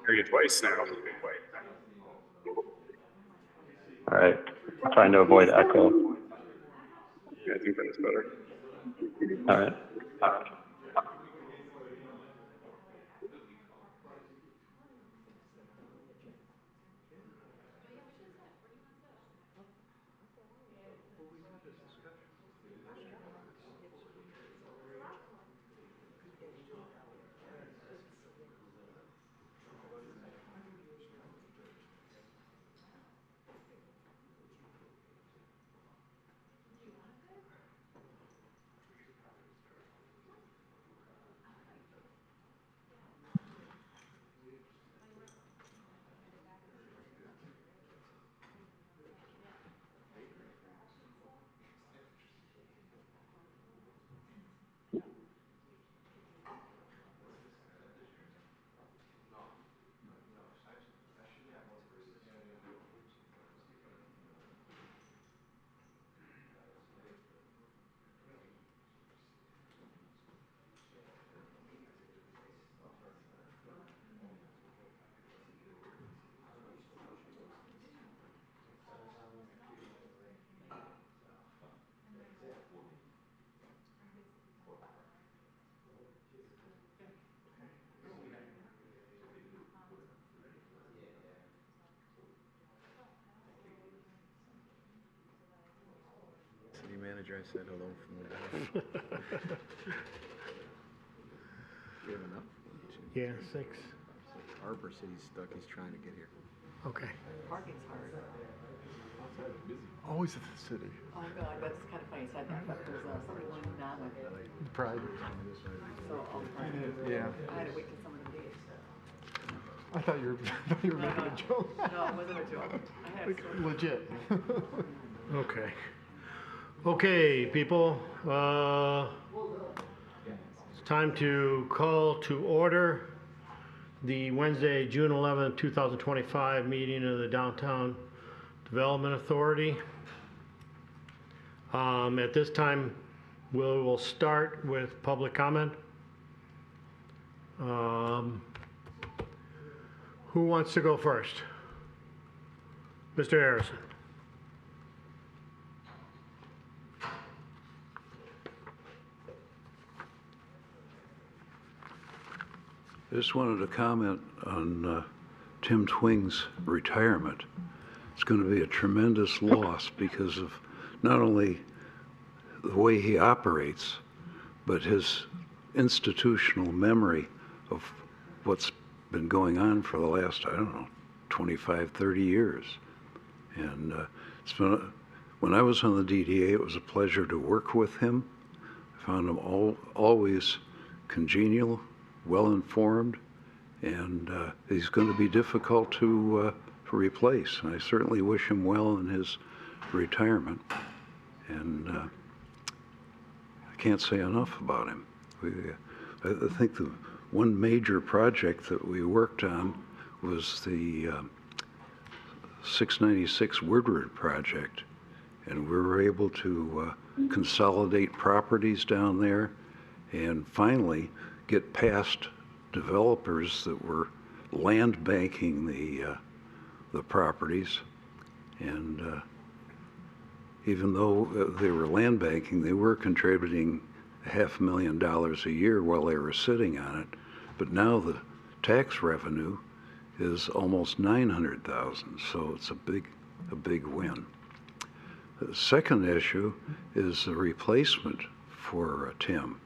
Hear you twice now. All right, trying to avoid echo. Yeah, I think that's better. All right. City manager, I said hello from the back. You have enough? Yeah, 6. Harbor City's stuck, he's trying to get here. Okay. Parking's hard. Always at the city. Oh, God, that's kind of funny you said that, but there's somebody going down with Pride. so all the time. Yeah. I had to wait till someone to leave. I thought you were making a joke. No, it wasn't a joke. I had Like, to legit. Okay. Okay, people. It's time to call to order the Wednesday, June 11th, 2025 meeting of the Downtown Development Authority. At this time, we will start with public comment. Who wants to go first? Mr. Harrison. I just wanted to comment on Tim Twing's retirement. It's going to be a tremendous loss because of not only the way he operates, but his institutional memory of what's been going on for the last, I don't know, 25, 30 years. And it's been when I was on the DDA, it was a pleasure to work with him. I found him always congenial, well-informed, and he's going to be difficult to replace. And I certainly wish him well in his retirement. And I can't say enough about him. I think the one major project that we worked on was the 696 Woodward project, and we were able to consolidate properties down there and finally get past developers that were land banking the properties. And even though they were land banking, they were contributing $500,000 a year while they were sitting on it. But now the tax revenue is almost $900,000, so it's a big win. The second issue is the replacement for Tim.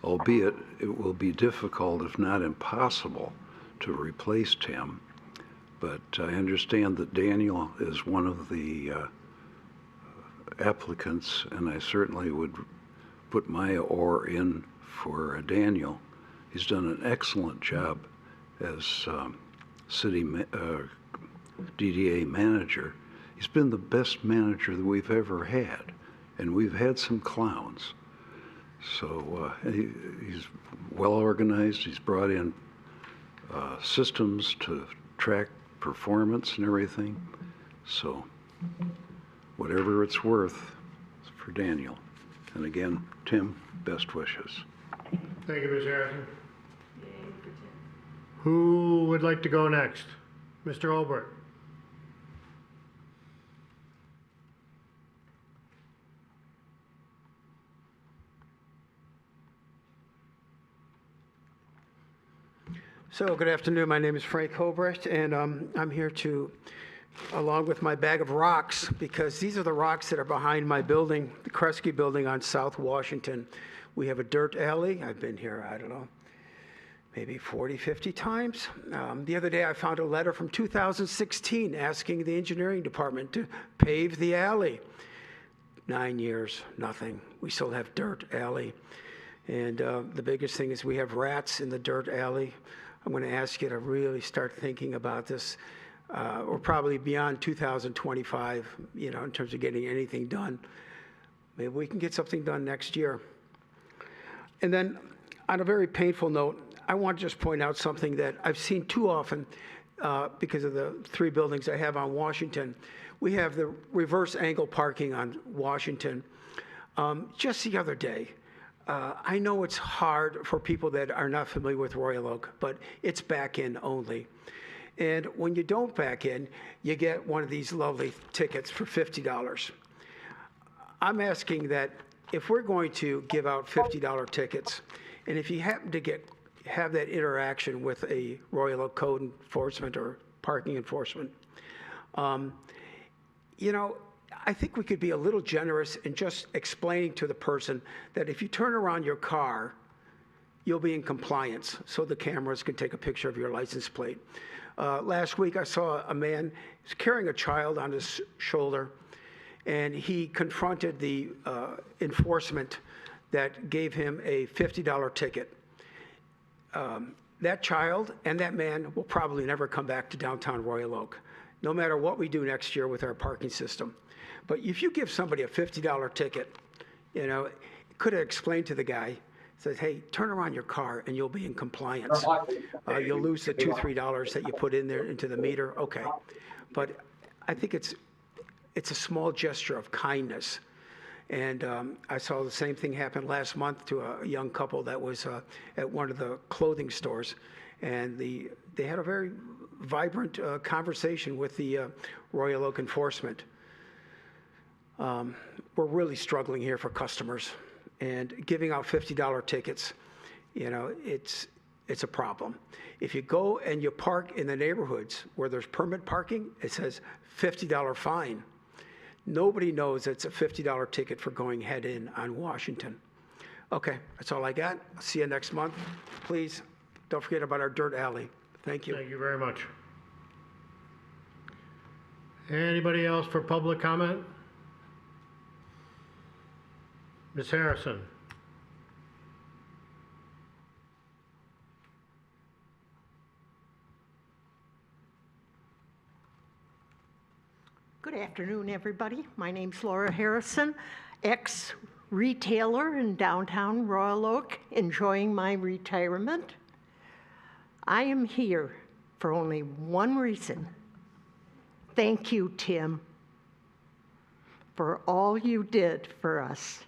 Albeit it will be difficult, if not impossible, to replace Tim. But I understand that Daniel is one of the applicants, and I certainly would put my oar in for Daniel. He's done an excellent job as city DDA manager. He's been the best manager that we've ever had, and we've had some clowns. So he's well organized. He's brought in systems to track performance and everything. So whatever it's worth for Daniel. And again, Tim, best wishes. Thank you, Ms. Harrison. Who would like to go next? Mr. Olbert? So, good afternoon. My name is Frank Hobrecht, and I'm here to, along with my bag of rocks, because these are the rocks that are behind my building, the Kresge Building on South Washington. We have a dirt alley. I've been here, I don't know, maybe 40, 50 times. The other day, I found a letter from 2016 asking the engineering department to pave the alley. 9 years, nothing. We still have dirt alley. And the biggest thing is we have rats in the dirt alley. I'm going to ask you to really start thinking about this. We're probably beyond 2025, in terms of getting anything done. Maybe we can get something done next year. And then, on a very painful note, I want to just point out something that I've seen too often because of the 3 buildings I have on Washington. We have the reverse angle parking on Washington. Just the other day, I know it's hard for people that are not familiar with Royal Oak, but it's back in only. And when you don't back in, you get one of these lovely tickets for $50. I'm asking that if we're going to give out $50 tickets, and if you happen to have that interaction with a Royal Oak code enforcement or parking enforcement, I think we could be a little generous in just explaining to the person that if you turn around your car, you'll be in compliance, so the cameras can take a picture of your license plate. Last week, I saw a man carrying a child on his shoulder, and he confronted the enforcement that gave him a $50 ticket. That child and that man will probably never come back to downtown Royal Oak, no matter what we do next year with our parking system. But if you give somebody a $50 ticket, could have explained to the guy, says, hey, turn around your car and you'll be in compliance. You'll lose the $2, $3 that you put in there into the meter. Okay. But I think it's a small gesture of kindness. And I saw the same thing happen last month to a young couple that was at one of the clothing stores. And they had a very vibrant conversation with the Royal Oak enforcement. We're really struggling here for customers, and giving out $50 tickets, it's a problem. If you go and you park in the neighborhoods where there's permit parking, it says $50 fine. Nobody knows it's a $50 ticket for going head in on Washington. Okay, that's all I got. I'll see you next month. Please don't forget about our dirt alley. Thank you. Thank you very much. Anybody else for public comment? Ms. Harrison. Good afternoon, everybody. My name's Laura Harrison, ex-retailer in downtown Royal Oak, enjoying my retirement. I am here for only one reason. Thank you, Tim, for all you did for us.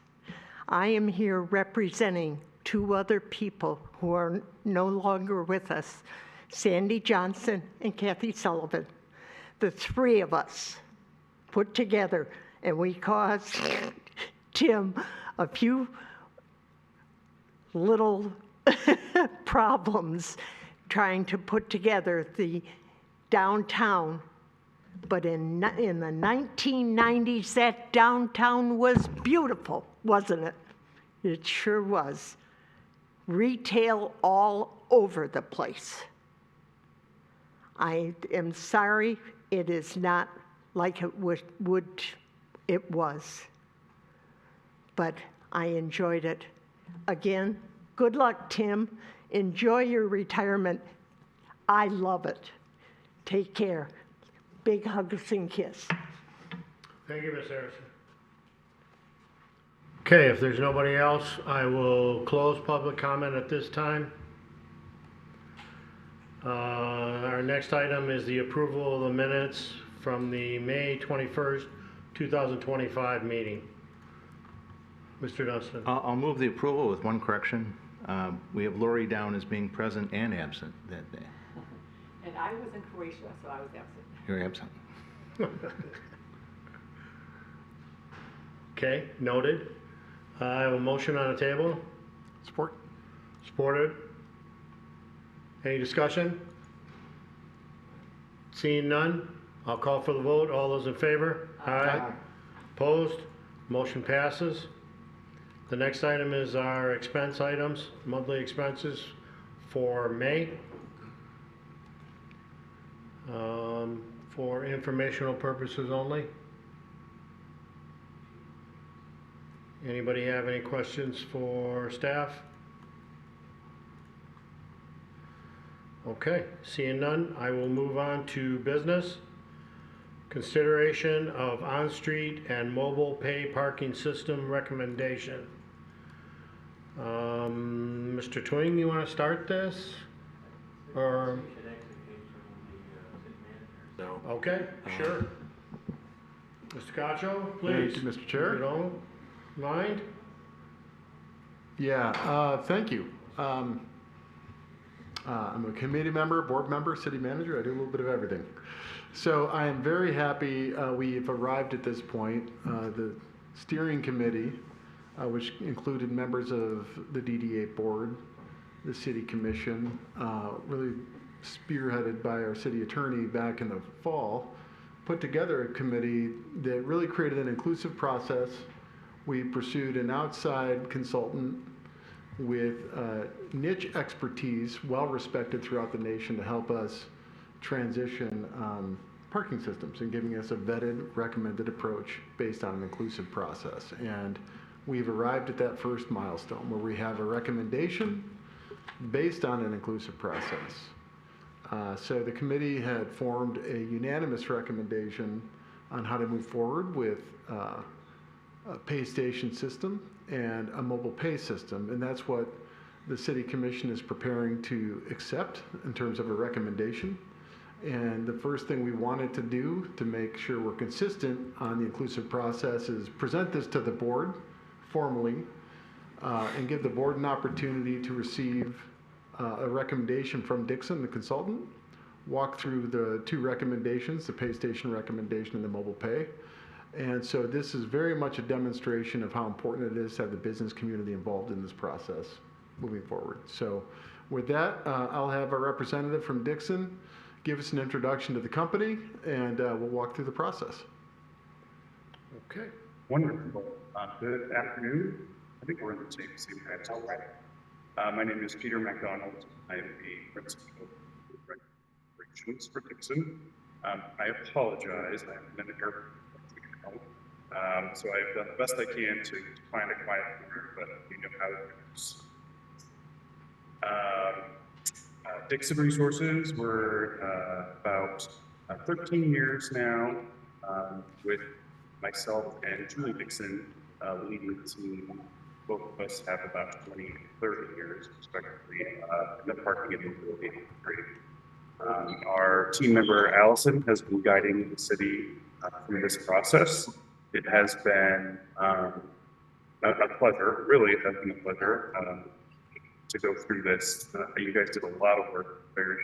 I am here representing 2 other people who are no longer with us, Sandy Johnson and Kathy Sullivan. The 3 of us put together, and we caused Tim a few little problems trying to put together the downtown. But in the 1990s, that downtown was beautiful, wasn't it? It sure was. Retail all over the place. I am sorry it is not like it was. But I enjoyed it. Again, good luck, Tim. Enjoy your retirement. I love it. Take care. Big hugs and kiss. Thank you, Ms. Harrison. Okay, if there's nobody else, I will close public comment at this time. Our next item is the approval of the minutes from the May 21st, 2025 meeting. Mr. Dunstan. I'll move the approval with one correction. We have Lori down as being present and absent that day. And I was in Croatia, so I was absent. You're absent. Okay, noted. I have a motion on the table, Support? supported. Any discussion? Seeing none, I'll call for the vote. All those in favor? Aye. Opposed? Motion passes. The next item is our expense items, monthly expenses for May. For informational purposes only. Anybody have any questions for staff? Okay, seeing none, I will move on to business. Consideration of on-street and mobile pay parking system recommendation. Mr. Twing, you want to start this? Or? No. Okay, sure. Mr. Cacho, please. Thank you, Mr. Chair. If you don't mind. Yeah, thank you. I'm a committee member, board member, city manager. I do a little bit of everything. So I am very happy we've arrived at this point. The steering committee, which included members of the DDA board, the city commission, really spearheaded by our city attorney back in the fall, put together a committee that really created an inclusive process. We pursued an outside consultant with niche expertise, well respected throughout the nation, to help us transition parking systems and giving us a vetted, recommended approach based on an inclusive process. And we've arrived at that first milestone where we have a recommendation based on an inclusive process. So the committee had formed a unanimous recommendation on how to move forward with a pay station system and a mobile pay system, and that's what the city commission is preparing to accept in terms of a recommendation. And the first thing we wanted to do to make sure we're consistent on the inclusive process is present this to the board formally and give the board an opportunity to receive a recommendation from Dixon, the consultant, walk through the two recommendations, the pay station recommendation and the mobile pay. And so this is very much a demonstration of how important it is to have the business community involved in this process moving forward. So with that, I'll have our representative from Dixon give us an introduction to the company, and we'll walk through the process. Okay. Wonderful. Good afternoon. I think we're in the same time zone, right? My name is Peter McDonald. I am a principal of operations for Dixon. I apologize. I haven't been here. So I've done the best I can to find a quiet corner, but you know how it goes. Dixon Resources, we're about 13 years now with myself and Julie Dixon leading the team. Both of us have about 20, 30 years, respectively, in the parking and mobility industry. Our team member, Allison, has been guiding the city through this process. It has been a pleasure, really it has been a pleasure to go through this. You guys did a lot of work, very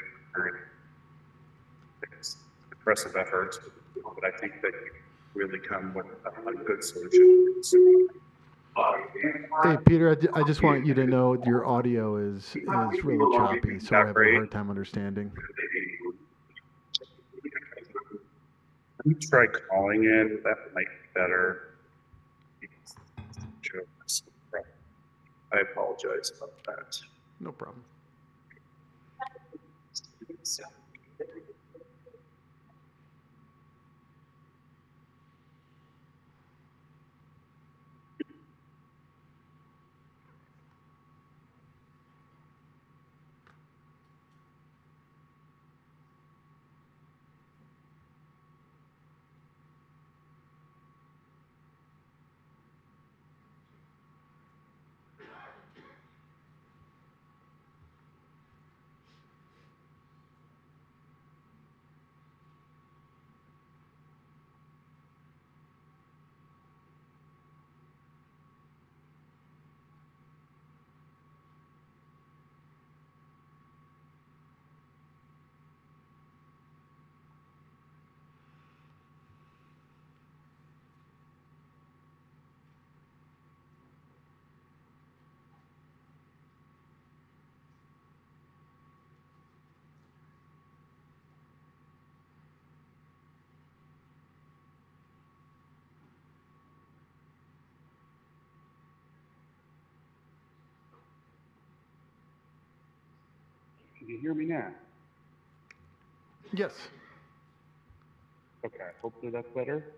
impressive effort, but I think that you really come with a good solution. Hey, Peter, I just want you to know your audio is really choppy, so I have a hard time understanding. Let me try calling in. That might be better. I apologize about that. No problem. you hear me now? Yes. Okay, hopefully that's better.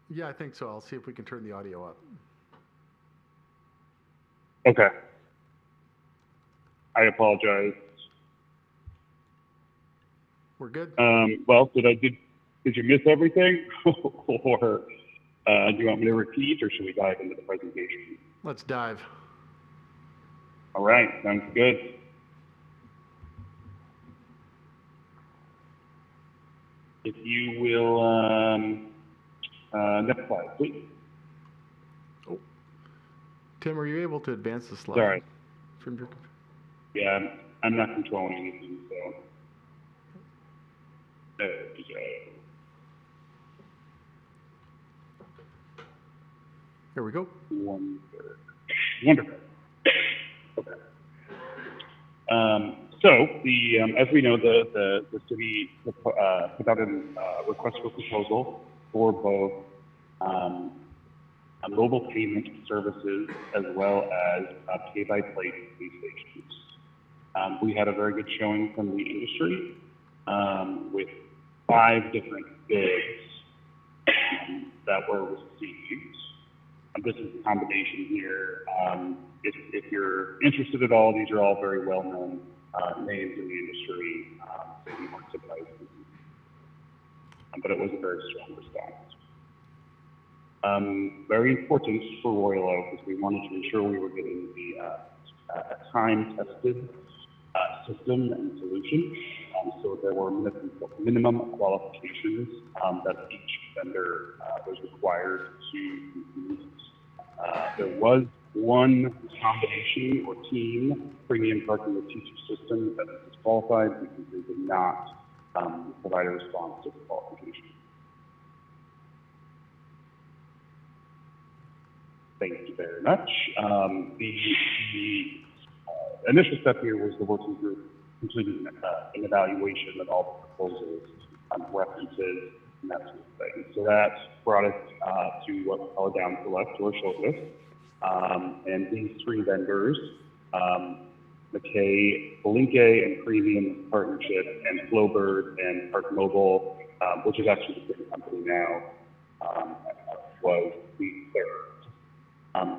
Yeah, I think so. I'll see if we can turn the audio up. Okay. I apologize. We're good? Well, did you miss everything? Or do you want me to repeat, or should we dive into the presentation? Let's dive. All right, sounds good. If you will, next slide, please. Tim, are you able to advance the slide? Sorry. From your computer? Yeah, I'm not controlling anything, so. There we go. Here we go. Wonderful. Okay. So as we know, the city put out a request for proposal for both mobile payment services as well as pay-by-play pay stations. We had a very good showing from the industry with 5 different bids that were received. This is a combination here. If you're interested at all, these are all very well-known names in the industry, so you weren't surprised. But it was a very strong response. Very important for Royal Oak is we wanted to ensure we were getting a time-tested system and solution. So there were minimum qualifications that each vendor was required to meet. There was one combination or team, premium parking with teacher system, that was disqualified because they did not provide a response to the qualification. Thank you very much. The initial step here was the working group completing an evaluation of all the proposals, references, and that sort of thing. So that brought us to what we call a down select or a shortlist. And these 3 vendors, McKay, Belinque, and Premium Partnership, and Flowbird and Park Mobile, which is actually the same company now, was the third.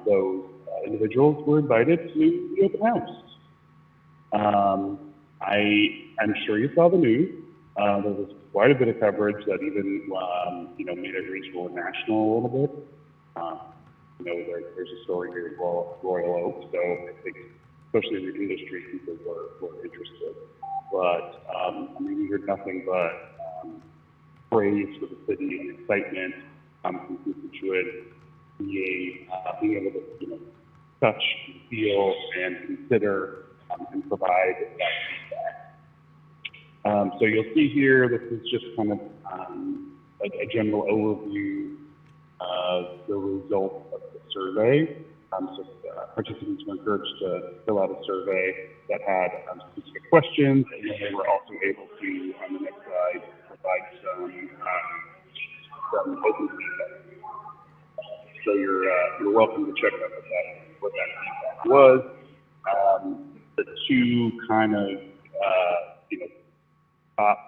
Those individuals were invited to the open house. I'm sure you saw the news. There was quite a bit of coverage that even, made it regional and national a little bit. There's a story here at Royal Oak, so I think, especially in the industry, people were interested. But, we heard nothing but praise for the city and excitement from constituents, being able to, touch, feel, and consider and provide that feedback. So you'll see here, this is just kind of a general overview of the results of the survey. So participants were encouraged to fill out a survey that had specific questions, and then they were also able to, on the next slide, provide some open feedback. So you're welcome to check out what that feedback was. The 2 kind of top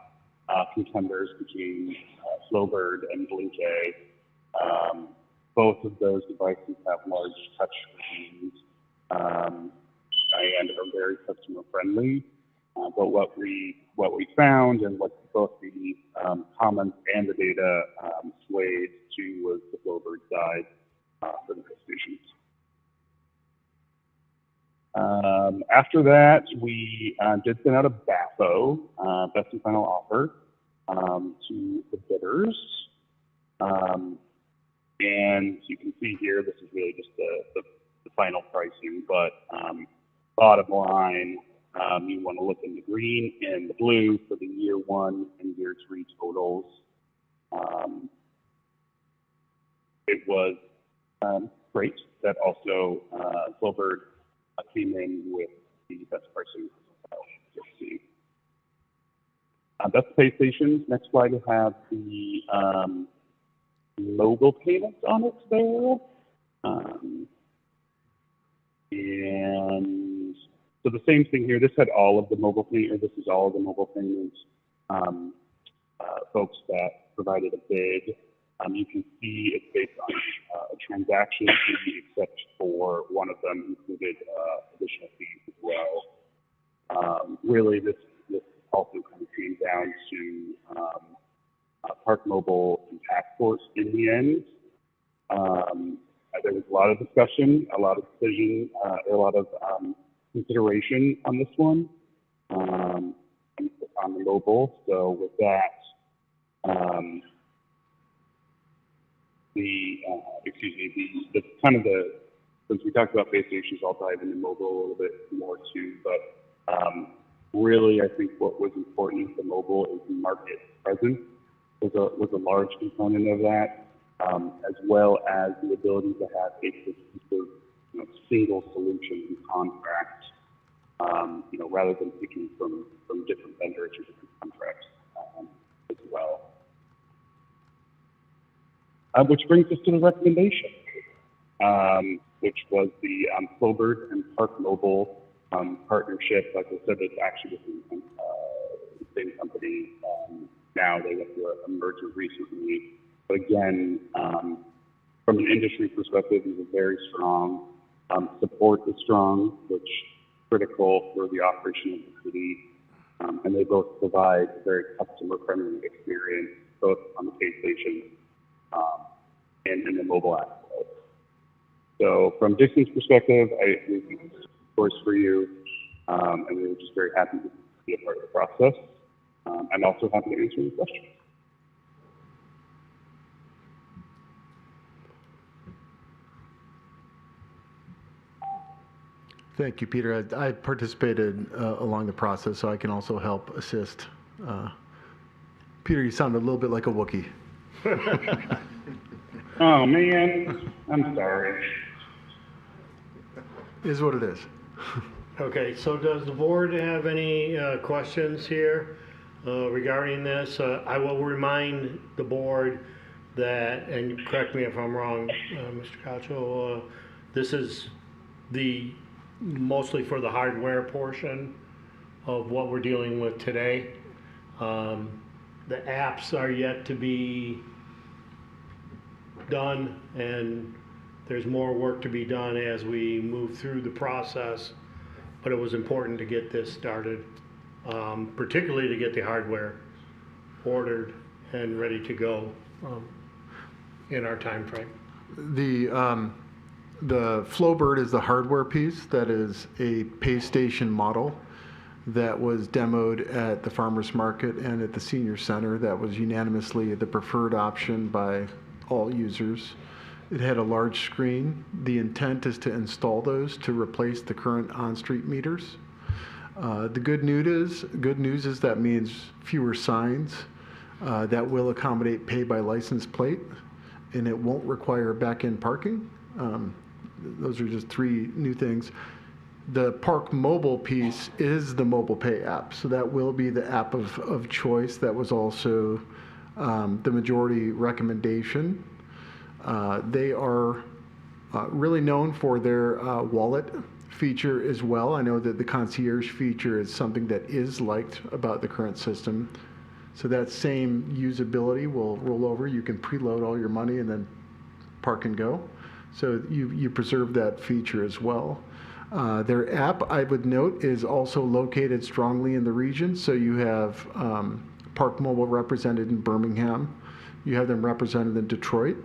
contenders between Flowbird and Belinque. Both of those devices have large touch screens and are very customer friendly. But what we found and what both the comments and the data swayed to was the Flowbird side for the stations. After that, we did send out a BAFO, best and final offer, to the bidders. And you can see here, this is really just the final pricing, but bottom line, you want to look in the green and the blue for the year 1 and year 3 totals. It was great that also Flowbird came in with the best pricing. You'll see. That's pay stations. Next slide will have the mobile payments on it there. And So the same thing here. This had all of the mobile payment, or this is all of the mobile payments. Folks that provided a bid. You can see it's based on a transaction fee, except for one of them included additional fees as well. Really, this also kind of came down to Park Mobile and Task Force in the end. There was a lot of discussion, a lot of decision, a lot of consideration on this one, on the mobile. So with that, since we talked about base stations, I'll dive into mobile a little bit more too, but really I think what was important for mobile is the market presence was a large component of that, as well as the ability to have a single solution and contract, rather than picking from different vendors or different contracts as well. Which brings us to the recommendation, which was the Flowbird and Park Mobile partnership. Like I said, it's actually the same company. Now they went through a merger recently. But again, from an industry perspective, these are very strong. Support is strong, which is critical for the operation of the city. And they both provide a very customer-friendly experience, both on the pay station and in the mobile app. So from Dixon's perspective, I think it's of course for you, and we were just very happy to be a part of the process. I'm also happy to answer any questions. Thank you, Peter. I participated along the process, so I can also help assist. Peter, you sound a little bit like a Wookiee. Oh man, I'm sorry. Is what it is. Okay, so does the board have any questions here regarding this? I will remind the board that, and correct me if I'm wrong, Mr. Cacho, this is mostly for the hardware portion of what we're dealing with today. The apps are yet to be done, and there's more work to be done as we move through the process, but it was important to get this started, particularly to get the hardware ordered and ready to go in our time frame. The Flowbird is the hardware piece. That is a pay station model that was demoed at the farmers market and at the senior center. That was unanimously the preferred option by all users. It had a large screen. The intent is to install those to replace the current on-street meters. The good news is that means fewer signs. That will accommodate pay by license plate, and it won't require back-end parking. Those are just three new things. The Park Mobile piece is the mobile pay app, so that will be the app of choice. That was also the majority recommendation. They are really known for their wallet feature as well. I know that the concierge feature is something that is liked about the current system. So that same usability will roll over. You can preload all your money and then park and go. So you preserve that feature as well. Their app, I would note, is also located strongly in the region. So you have Park Mobile represented in Birmingham. You have them represented in Detroit.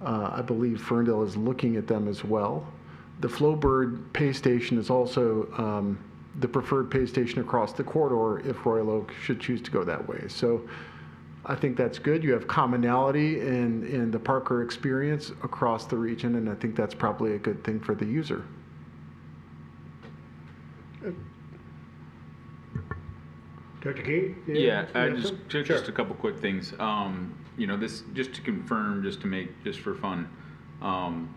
I believe Ferndale is looking at them as well. The Flowbird pay station is also the preferred pay station across the corridor if Royal Oak should choose to go that way. So I think that's good. You have commonality in the Parker experience across the region, and I think that's probably a good thing for the user. Dr. Key? Yeah, just a couple quick things. This just to confirm, just for fun.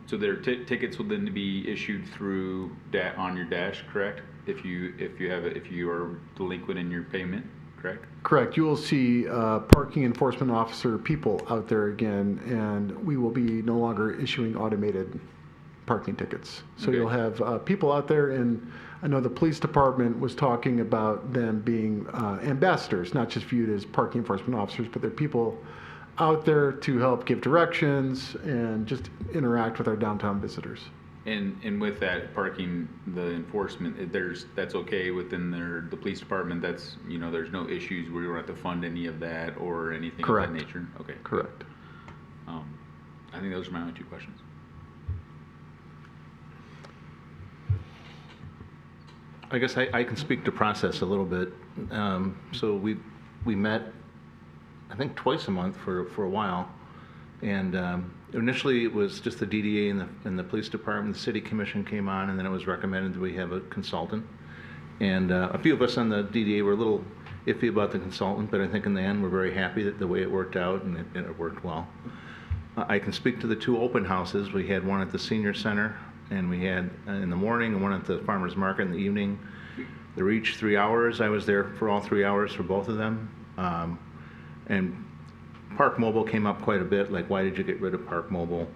So their tickets will then be issued through on your dash, correct? If you are delinquent in your payment, correct? Correct. You will see parking enforcement officer people out there again, and we will be no longer issuing automated parking tickets. So Okay. you'll have people out there, and I know the police department was talking about them being ambassadors, not just viewed as parking enforcement officers, but they're people out there to help give directions and just interact with our downtown visitors. And with that parking, the enforcement, that's okay within the police department, that's, there's no issues where you don't have to fund any of that or anything of Correct. that nature? Okay. Correct. I think those are my only two questions. I guess I can speak to process a little bit. So we met, I think, twice a month for a while. And initially, it was just the DDA and the police department. The city commission came on, and then it was recommended that we have a consultant. And a few of us on the DDA were a little iffy about the consultant, but I think in the end, we're very happy that the way it worked out, and it worked well. I can speak to the two open houses. We had one at the senior center, and we had in the morning, and one at the farmer's market in the evening. They were each 3 hours. I was there for all 3 hours for both of them. And Park Mobile came up quite a bit, like, why did you get rid of Park Mobile?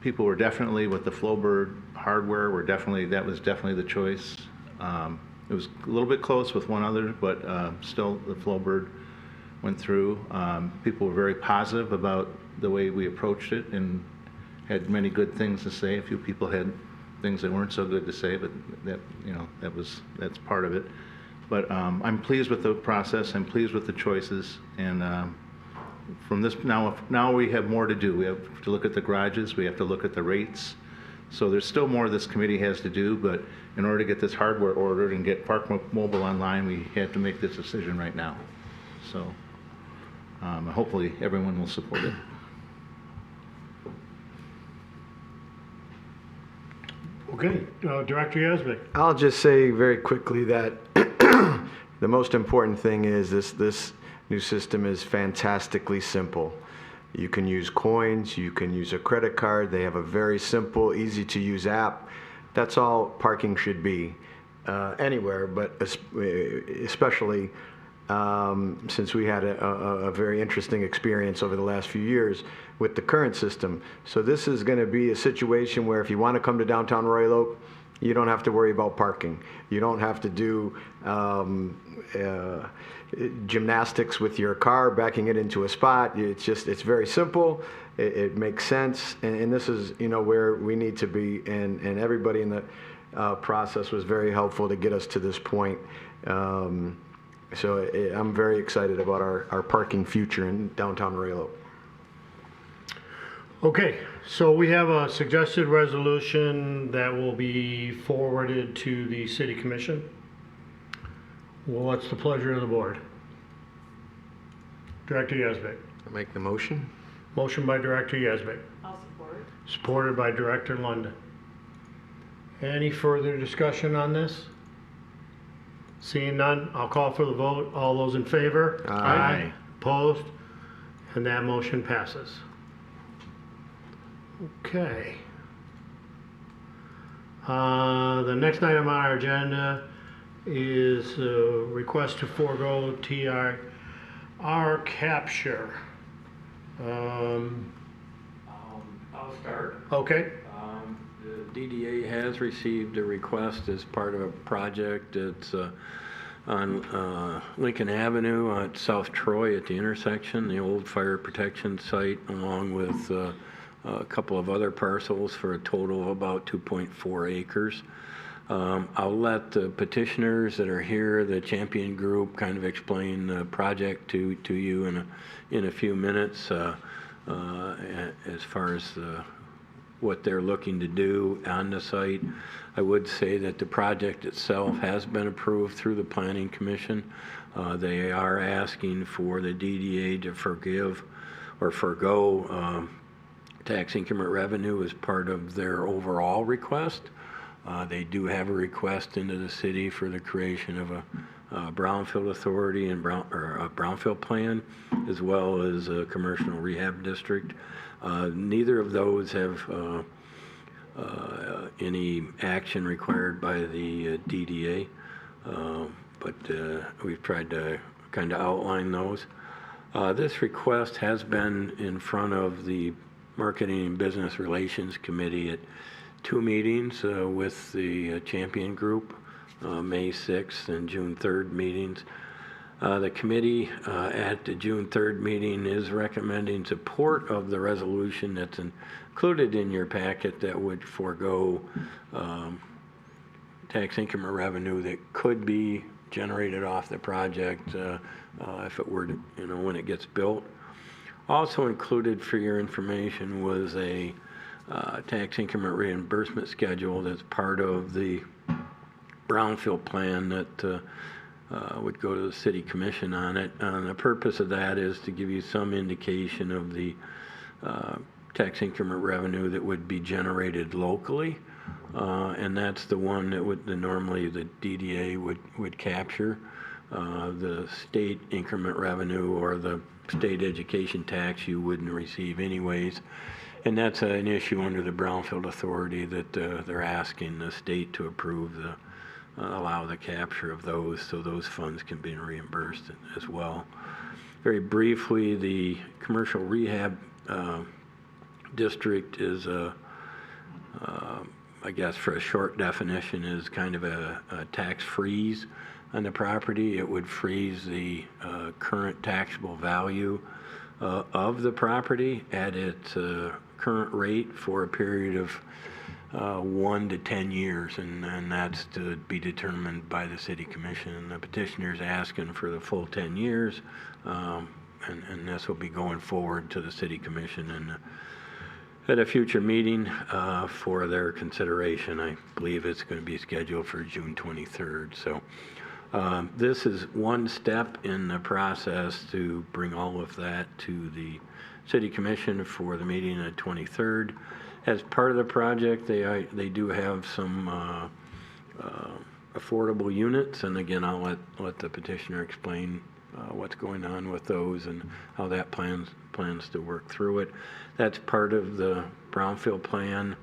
People were definitely, with the Flowbird hardware, that was definitely the choice. It was a little bit close with one other, but still the Flowbird went through. People were very positive about the way we approached it and had many good things to say. A few people had things that weren't so good to say, but that's part of it. But I'm pleased with the process. I'm pleased with the choices. And from this, now we have more to do. We have to look at the garages. We have to look at the rates. So there's still more this committee has to do, but in order to get this hardware ordered and get Park Mobile online, we have to make this decision right now. So hopefully everyone will support it. Okay, Director Yazbek. I'll just say very quickly that the most important thing is this new system is fantastically simple. You can use coins, you can use a credit card. They have a very simple, easy to use app. That's all parking should be anywhere, but especially since we had a very interesting experience over the last few years with the current system. So this is going to be a situation where if you want to come to downtown Royal Oak, you don't have to worry about parking. You don't have to do gymnastics with your car, backing it into a spot. It's very simple. It makes sense, and this is where we need to be. And everybody in the process was very helpful to get us to this point. So I'm very excited about our parking future in downtown Royal Oak. Okay, so we have a suggested resolution that will be forwarded to the City Commission. Well, what's the pleasure of the board? Director Yazbek. I'll make the motion. Motion by Director Yazbek. I'll support. Supported by Director London. Any further discussion on this? Seeing none, I'll call for the vote. All those in favor? Aye. Opposed? And that motion passes. Okay. The next item on our agenda is a request to forego TR capture. I'll start. Okay. The DDA has received a request as part of a project. It's on Lincoln Avenue at South Troy at the intersection, the old fire protection site, along with a couple of other parcels for a total of about 2.4 acres. I'll let the petitioners that are here, the champion group, kind of explain the project to you in a few minutes as far as what they're looking to do on the site. I would say that the project itself has been approved through the Planning Commission. They are asking for the DDA to forgive or forgo tax increment revenue as part of their overall request. They do have a request into the city for the creation of a brownfield authority and a brownfield plan, as well as a commercial rehab district. Neither of those have any action required by the DDA, but we've tried to kind of outline those. This request has been in front of the Marketing and Business Relations Committee at 2 meetings with the Champion Group, May 6th and June 3rd meetings. The committee at the June 3rd meeting is recommending support of the resolution that's included in your packet that would forego tax income or revenue that could be generated off the project if it were to, when it gets built. Also included for your information was a tax increment reimbursement schedule that's part of the brownfield plan that would go to the city commission on it. And the purpose of that is to give you some indication of the tax increment revenue that would be generated locally. And that's the one that would normally the DDA would capture. The state increment revenue or the state education tax you wouldn't receive anyways. And that's an issue under the Brownfield Authority that they're asking the state to approve allow the capture of those, so those funds can be reimbursed as well. Very briefly, the commercial rehab district is I guess for a short definition, is kind of a tax freeze on the property. It would freeze the current taxable value of the property at its current rate for a period of 1 to 10 years, and that's to be determined by the city commission. And the petitioner's asking for the full 10 years, and this will be going forward to the city commission and at a future meeting for their consideration. I believe it's going to be scheduled for June 23rd. So this is one step in the process to bring all of that to the city commission for the meeting on the 23rd. As part of the project, they do have some affordable units, and again, I'll let the petitioner explain what's going on with those and how that plans to work through it. That's part of the brownfield plan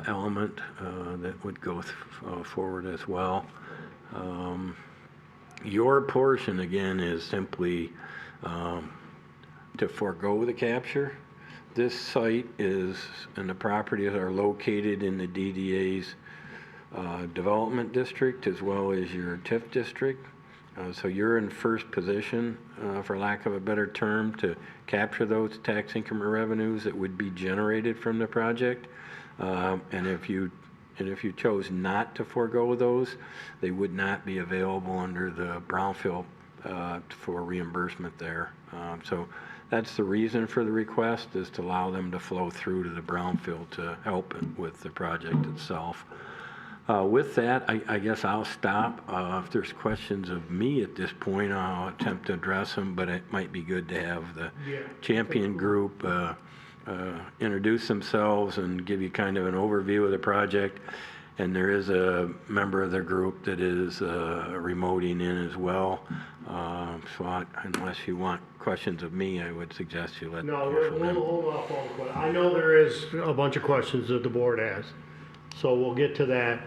element that would go forward as well. Your portion again is simply to forego the capture. This site is, and the properties are located in the DDA's development district as well as your TIF district. So you're in first position, for lack of a better term, to capture those tax increment revenues that would be generated from the project. And if you chose not to forego those, they would not be available under the brownfield for reimbursement there. So that's the reason for the request, is to allow them to flow through to the brownfield to help with the project itself. With that, I guess I'll stop. If there's questions of me at this point, I'll attempt to address them, but it might be good to have the Champion Group introduce themselves and give you kind of an overview of the project. And there is a member of their group that is remoting in as well. So unless you want questions of me, I would suggest you let No, we'll hold off on questions. I know there is a bunch of questions that the board has, so we'll get to that.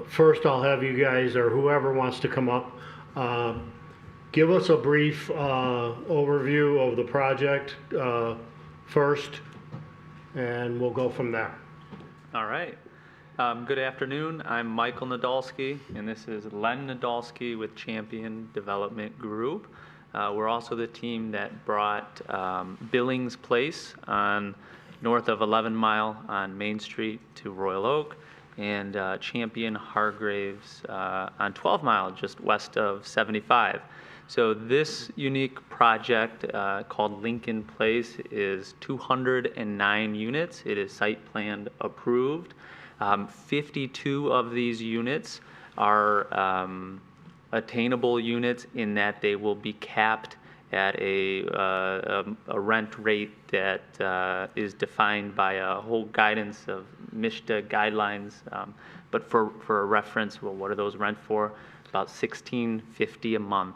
First, I'll have you guys, or whoever wants to come up, give us a brief overview of the project first, and we'll go from there. All right. Good afternoon. I'm Michael Nadolski, and this is Len Nadolski with Champion Development Group. We're also the team that brought Billings Place on north of 11 Mile on Main Street to Royal Oak, and Champion Hargraves on 12 Mile just west of 75. So this unique project called Lincoln Place is 209 units. It is site plan approved. 52 of these units are attainable units in that they will be capped at a rent rate that is defined by a whole guidance of MISHDA guidelines. But for a reference, well, what are those rent for? About $1,650 a month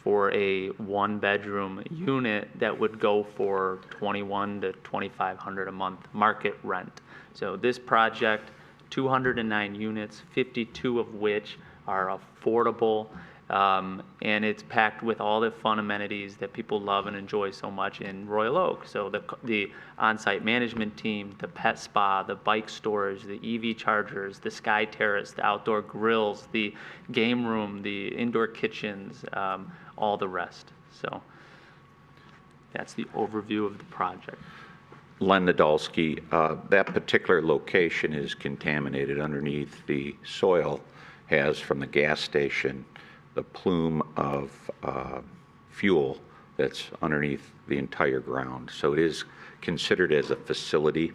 for a one-bedroom unit that would go for $2,100 to $2,500 a month market rent. So this project, 209 units, 52 of which are affordable And it's packed with all the fun amenities that people love and enjoy so much in Royal Oak. So the on-site management team, the pet spa, the bike storage, the EV chargers, the sky terrace, the outdoor grills, the game room, the indoor kitchens, all the rest. So that's the overview of the project. Len Nadolski, that particular location is contaminated underneath. The soil has, from the gas station, the plume of fuel that's underneath the entire ground. So it is considered as a facility.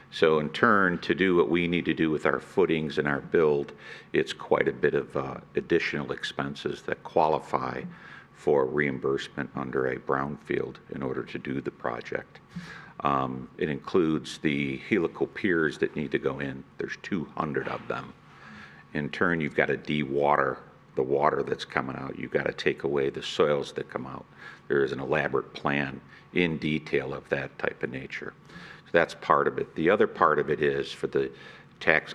So in turn, to do what we need to do with our footings and our build, it's quite a bit of additional expenses that qualify for reimbursement under a brownfield in order to do the project. It includes the helical piers that need to go in. There's 200 of them. In turn, you've got to de-water the water that's coming out. You've got to take away the soils that come out. There is an elaborate plan in detail of that type of nature. So that's part of it. The other part of it is for the tax,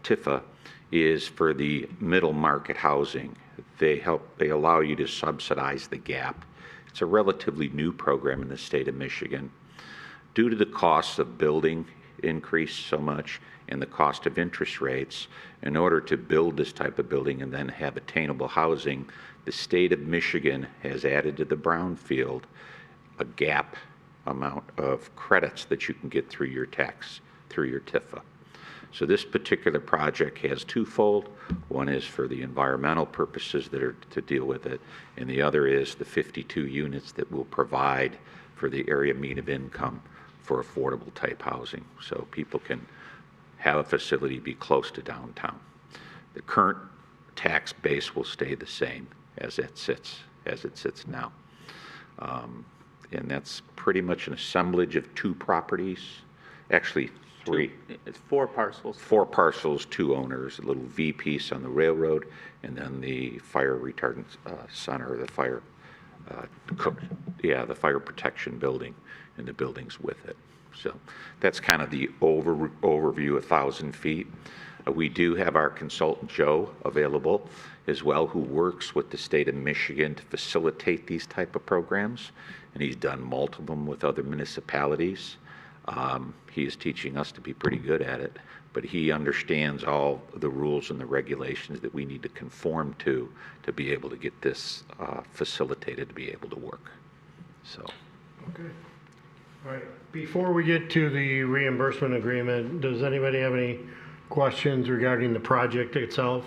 TIFA is for the middle market housing. They allow you to subsidize the gap. It's a relatively new program in the state of Michigan. Due to the costs of building increased so much and the cost of interest rates, in order to build this type of building and then have attainable housing, the state of Michigan has added to the brownfield a gap amount of credits that you can get through your tax, through your TIFA. So this particular project has twofold. One is for the environmental purposes that are to deal with it, and the other is the 52 units that will provide for the area mean of income for affordable type housing, so people can have a facility be close to downtown. The current tax base will stay the same as it sits now. And that's pretty much an assemblage of 2 properties, actually 3. It's 4 parcels. 4 parcels, 2 owners, a little V piece on the railroad, and then the fire retardant center, the fire, the fire protection building, and the buildings with it. So that's kind of the overview, 1,000 feet. We do have our consultant, Joe, available as well, who works with the state of Michigan to facilitate these type of programs, and he's done multiple of them with other municipalities. He is teaching us to be pretty good at it, but he understands all the rules and the regulations that we need to conform to be able to get this facilitated to be able to work. So. Okay. All right. Before we get to the reimbursement agreement, does anybody have any questions regarding the project itself?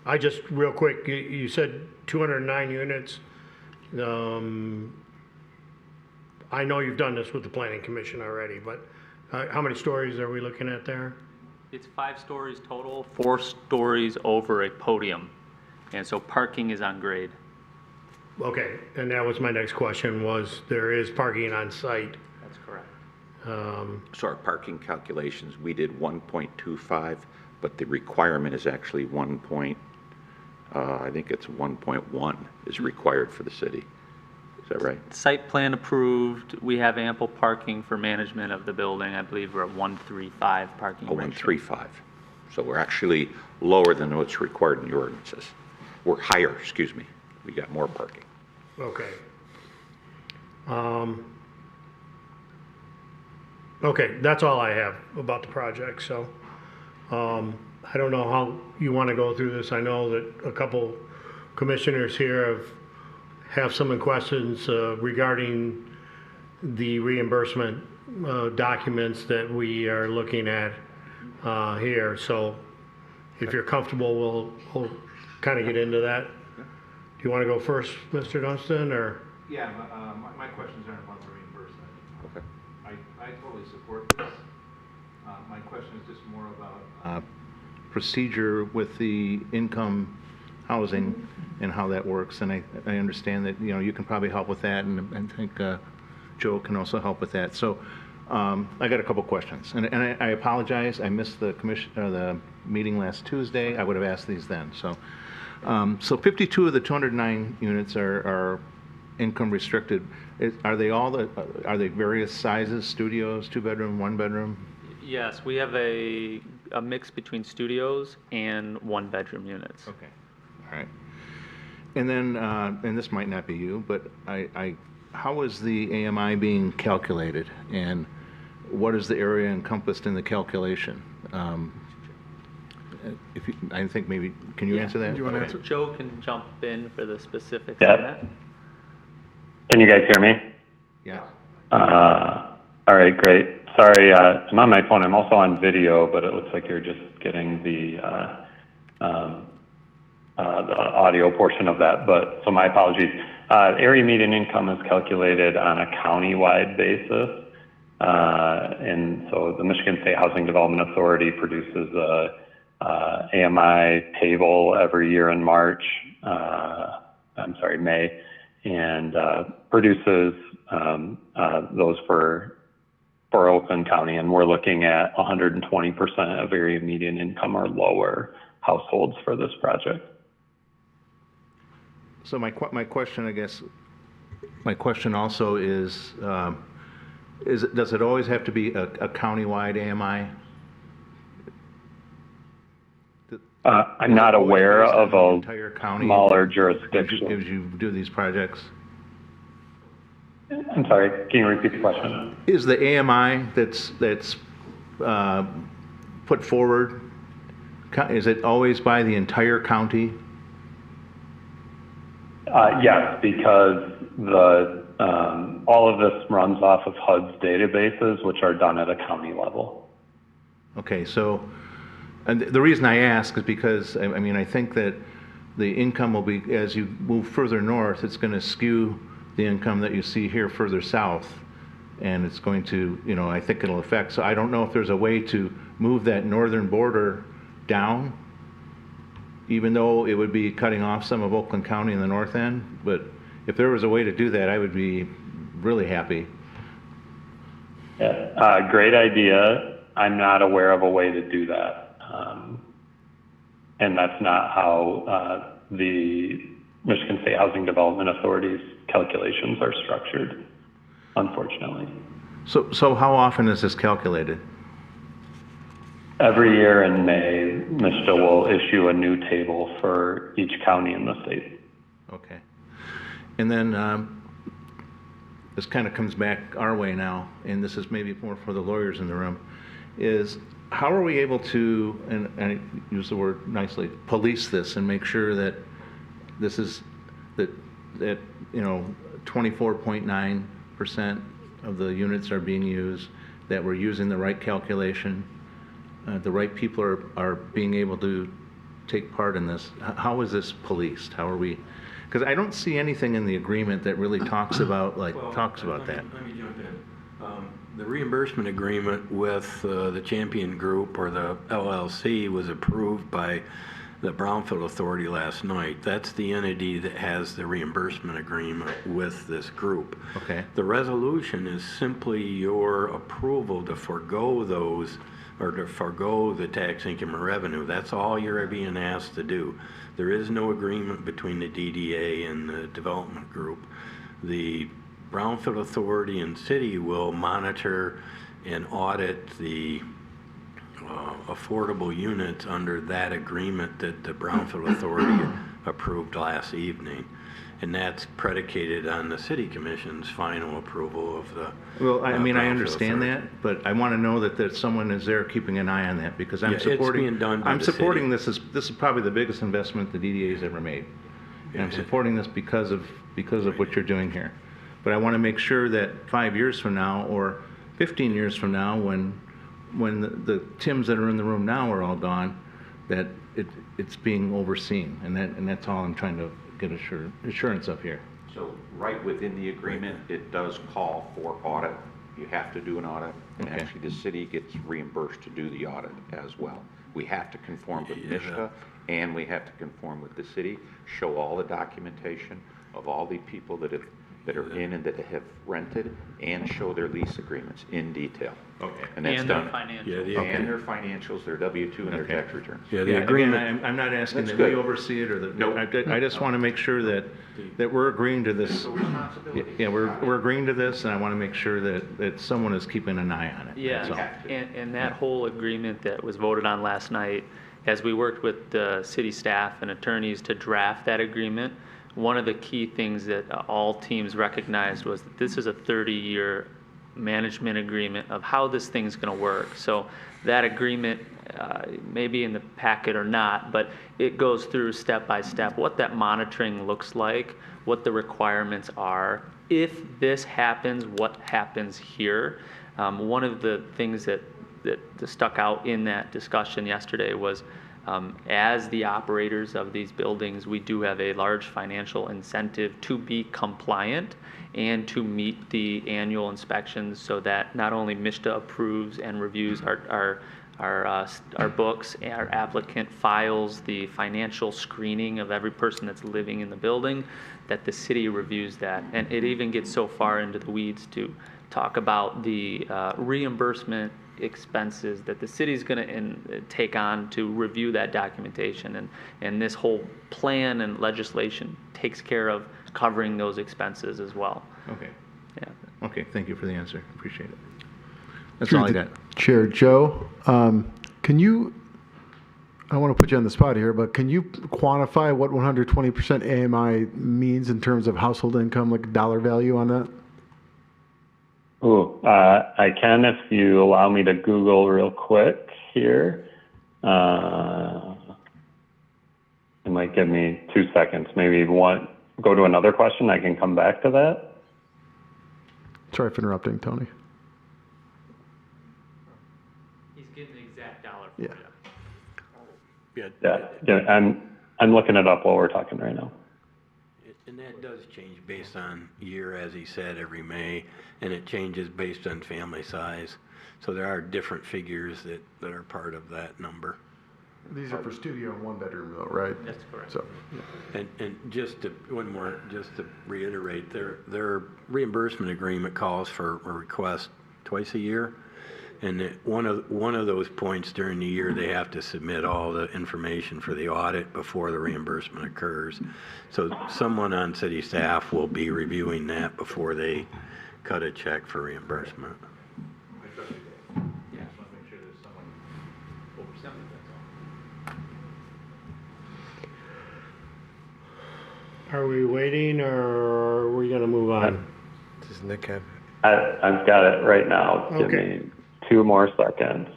I just, real quick, you said 209 units. I know you've done this with the Planning Commission already, but how many stories are we looking at there? It's 5 stories total, 4 stories over a podium. And so parking is on grade. Okay, and that was my next question, was there is parking on site? That's correct. So our parking calculations, we did 1.25, but the requirement is actually I think it's 1.1 is required for the city. Is that right? Site plan approved. We have ample parking for management of the building. I believe we're at 135 parking ratio. 135. So we're actually lower than what's required in the ordinances. We're higher, excuse me. We got more parking. Okay. Okay, that's all I have about the project, so I don't know how you want to go through this. I know that a couple commissioners here have some questions regarding the reimbursement documents that we are looking at here. So if you're comfortable, we'll kind of get into that. Do you want to go first, Mr. Dunstan, or? Yeah, my questions aren't about the reimbursement. Okay. I totally support this. My question is just more about procedure with the income housing and how that works. And I understand that, you can probably help with that, and I think Joe can also help with that. So I got a couple questions, and I apologize. I missed the meeting last Tuesday. I would have asked these then. So 52 of the 209 units are income restricted. Are they various sizes, studios, 2-bedroom, 1-bedroom? Yes, we have a a mix between studios and one-bedroom units. Okay, all right. And then, and this might not be you, but how is the AMI being calculated? And what is the area encompassed in the calculation? If you, I think maybe, can you answer that? Do you want to answer? Joe can jump in for the specifics Yeah. on that. Can you guys hear me? Yeah. All right, great. Sorry, I'm on my phone. I'm also on video, but it looks like you're just getting the audio portion of that. But so my apologies. Area median income is calculated on a county-wide basis. And so the Michigan State Housing Development Authority produces a AMI table every year in May, and produces those for Oakland County, and we're looking at 120% of area median income or lower households for this project. So my question, I guess, my question also is does it always have to be a county-wide AMI? I'm not aware of a entire county smaller jurisdiction. as you do these projects. I'm sorry, can you repeat the question? Is the AMI that's put forward, is it always by the entire county? Yes, because all of this runs off of HUD's databases, which are done at a county level. Okay, so, and the reason I ask is because, I mean, I think that the income will be, as you move further north, it's going to skew the income that you see here further south. And it's going to, you know, I think it'll affect, so I don't know if there's a way to move that northern border down, even though it would be cutting off some of Oakland County in the north end. But if there was a way to do that, I would be really happy. Yeah, great idea. I'm not aware of a way to do that. And that's not how the Michigan State Housing Development Authority's calculations are structured, unfortunately. So how often is this calculated? Every year in May, MSHDA will issue a new table for each county in the state. Okay. And then this kind of comes back our way now, and this is maybe more for the lawyers in the room, is how are we able to, and I use the word nicely, police this and make sure that this is, that you know, 24.9% of the units are being used, that we're using the right calculation, the right people are being able to take part in this. How is this policed? How are we, because I don't see anything in the agreement that really talks about, like, about that. Let me jump in. The reimbursement agreement with the Champion Group, or the LLC, was approved by the Brownfield Authority last night. That's the entity that has the reimbursement agreement with this group. Okay. The resolution is simply your approval to forego those, or to forego the tax income or revenue. That's all you're being asked to do. There is no agreement between the DDA and the development group. The Brownfield Authority and City will monitor and audit the affordable units under that agreement that the Brownfield Authority approved last evening. And that's predicated on the City Commission's final approval of the Well, I mean, I Brownfield understand Authority. that, but I want to know that someone is there keeping an eye on that, because I'm Yeah, it's supporting. being done by I'm the supporting city. this is probably the biggest investment the DDA has ever made, and I'm supporting this because of what you're doing here. But I want to make sure that 5 years from now, or 15 years from now, when the Tims that are in the room now are all gone, that it's being overseen, and that's all I'm trying to get assurance of here. So right within the agreement, it does call for audit. You have to do an audit, and Okay. actually the city gets reimbursed to do the audit as well. We have to conform with MSHDA, and we have to conform with the city, show all the documentation of all the people that have that are in and that have rented and show their lease agreements in detail. Okay. And that's And their done. financials. And their financials, their W-2 and their tax returns. Yeah, the Yeah, agreement. again, I'm not asking That's that we good. oversee it or that, Nope. I just want to make sure that we're agreeing to this. Yeah, we're agreeing to this, and I want to make sure that someone is keeping an eye on it. Yeah, That's all. and that whole agreement that was voted on last night, as we worked with the city staff and attorneys to draft that agreement, one of the key things that all teams recognized was that this is a 30-year management agreement of how this thing's going to work. So that agreement may be in the packet or not, but it goes through step by step what that monitoring looks like, what the requirements are. If this happens, what happens here? One of the things that stuck out in that discussion yesterday was as the operators of these buildings, we do have a large financial incentive to be compliant and to meet the annual inspections so that not only MISTA approves and reviews our books, our applicant files the financial screening of every person that's living in the building, that the city reviews that. And it even gets so far into the weeds to talk about the reimbursement expenses that the city's going to take on to review that documentation, and this whole plan and legislation takes care of covering those expenses as well. Okay. Yeah. Okay, thank you for the answer. Appreciate it. That's all I got. Chair Joe, can you, I want to put you on the spot here, but can you quantify what 120% AMI means in terms of household income, like dollar value on that? Ooh, I can if you allow me to Google real quick here. It might give me 2 seconds. Maybe go to another question. I can come back to that. Sorry for interrupting, Tony. He's getting the exact dollar for Yeah. you. Yeah, I'm looking it up while we're talking right now. And that does change based on year, as he said, every May, and it changes based on family size. So there are different figures that are part of that number. These are for studio and one bedroom though, right? That's correct. So, And just to reiterate, their reimbursement agreement calls for a request twice a year. And one of those points during the year, they have to submit all the information for the audit before the reimbursement occurs. So someone on city staff will be reviewing that before they cut a check for reimbursement. Are we waiting, or are we going to move on? Does Nick have? I've got it right now. Give Okay. me 2 more seconds.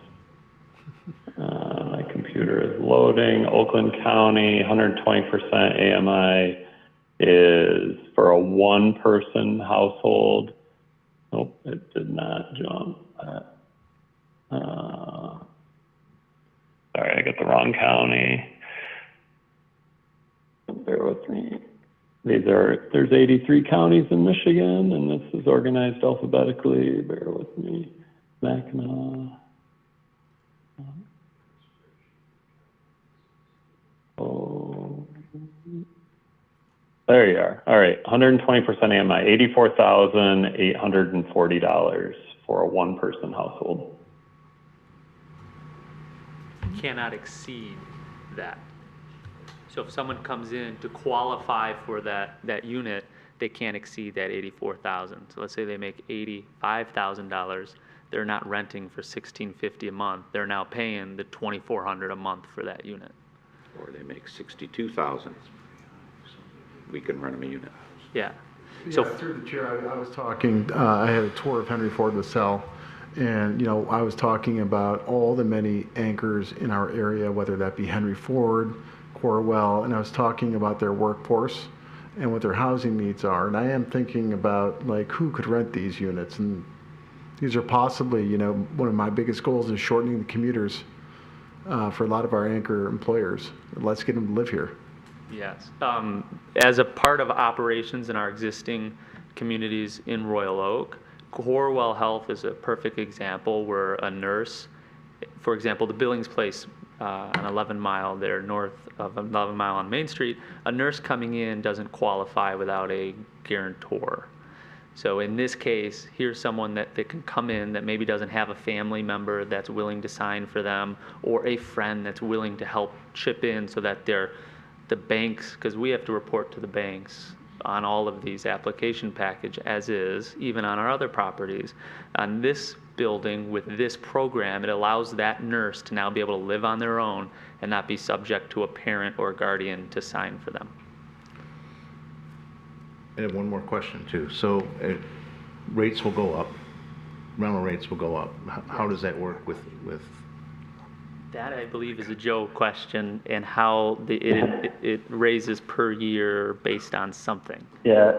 My computer is loading. Oakland County, 120% AMI is for a 1-person household. Nope, it did not jump. Sorry, I got the wrong county. Bear with me. There's 83 counties in Michigan, and this is organized alphabetically. Bear with me. Mackinac. Oh. There you are. All right, 120% AMI, $84,840 for a 1-person household. Cannot exceed that. So if someone comes in to qualify for that unit, they can't exceed that $84,000. So let's say they make $85,000, they're not renting for $1,650 a month. They're now paying the $2,400 a month for that unit. Or they make 62,000. We can rent them a unit. Yeah. So through the chair, I was talking, I had a tour of Henry Ford LaSalle, and, I was talking about all the many anchors in our area, whether that be Henry Ford, Corwell, and I was talking about their workforce and what their housing needs are. And I am thinking about, like, who could rent these units? And these are possibly, one of my biggest goals is shortening the commuters for a lot of our anchor employers. Let's get them to live here. Yes. As a part of operations in our existing communities in Royal Oak, Corwell Health is a perfect example where a nurse, for example, the Billings Place on 11 Mile there, north of 11 Mile on Main Street, a nurse coming in doesn't qualify without a guarantor. So in this case, here's someone that can come in that maybe doesn't have a family member that's willing to sign for them, or a friend that's willing to help chip in so that the banks, because we have to report to the banks on all of these application package as is, even on our other properties. On this building with this program, it allows that nurse to now be able to live on their own and not be subject to a parent or guardian to sign for them. I have one more question too. So rates will go up, rental rates will go up. How does that work with? That, I believe, is a Joe question, and how it raises per year based on something. Yeah.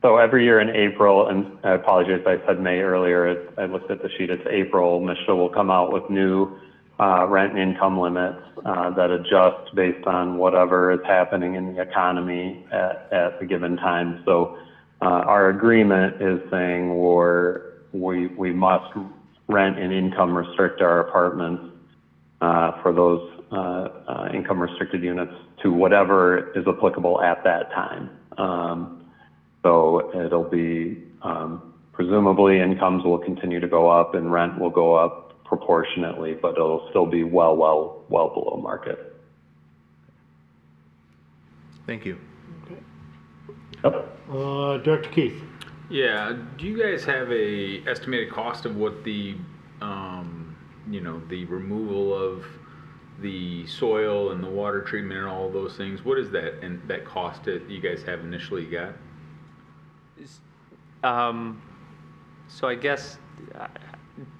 So every year in April, and I apologize, I said May earlier, I looked at the sheet, it's April, MSHA will come out with new rent and income limits that adjust based on whatever is happening in the economy at the given time. So our agreement is saying we must rent and income restrict our apartments for those income restricted units to whatever is applicable at that time. So it'll be, presumably incomes will continue to go up and rent will go up proportionately, but it'll still be well below market. Thank you. Yep. Director Keith. Yeah, do you guys have a estimated cost of what the, the removal of the soil and the water treatment and all of those things? What is that, and that cost that you guys have initially got? So I guess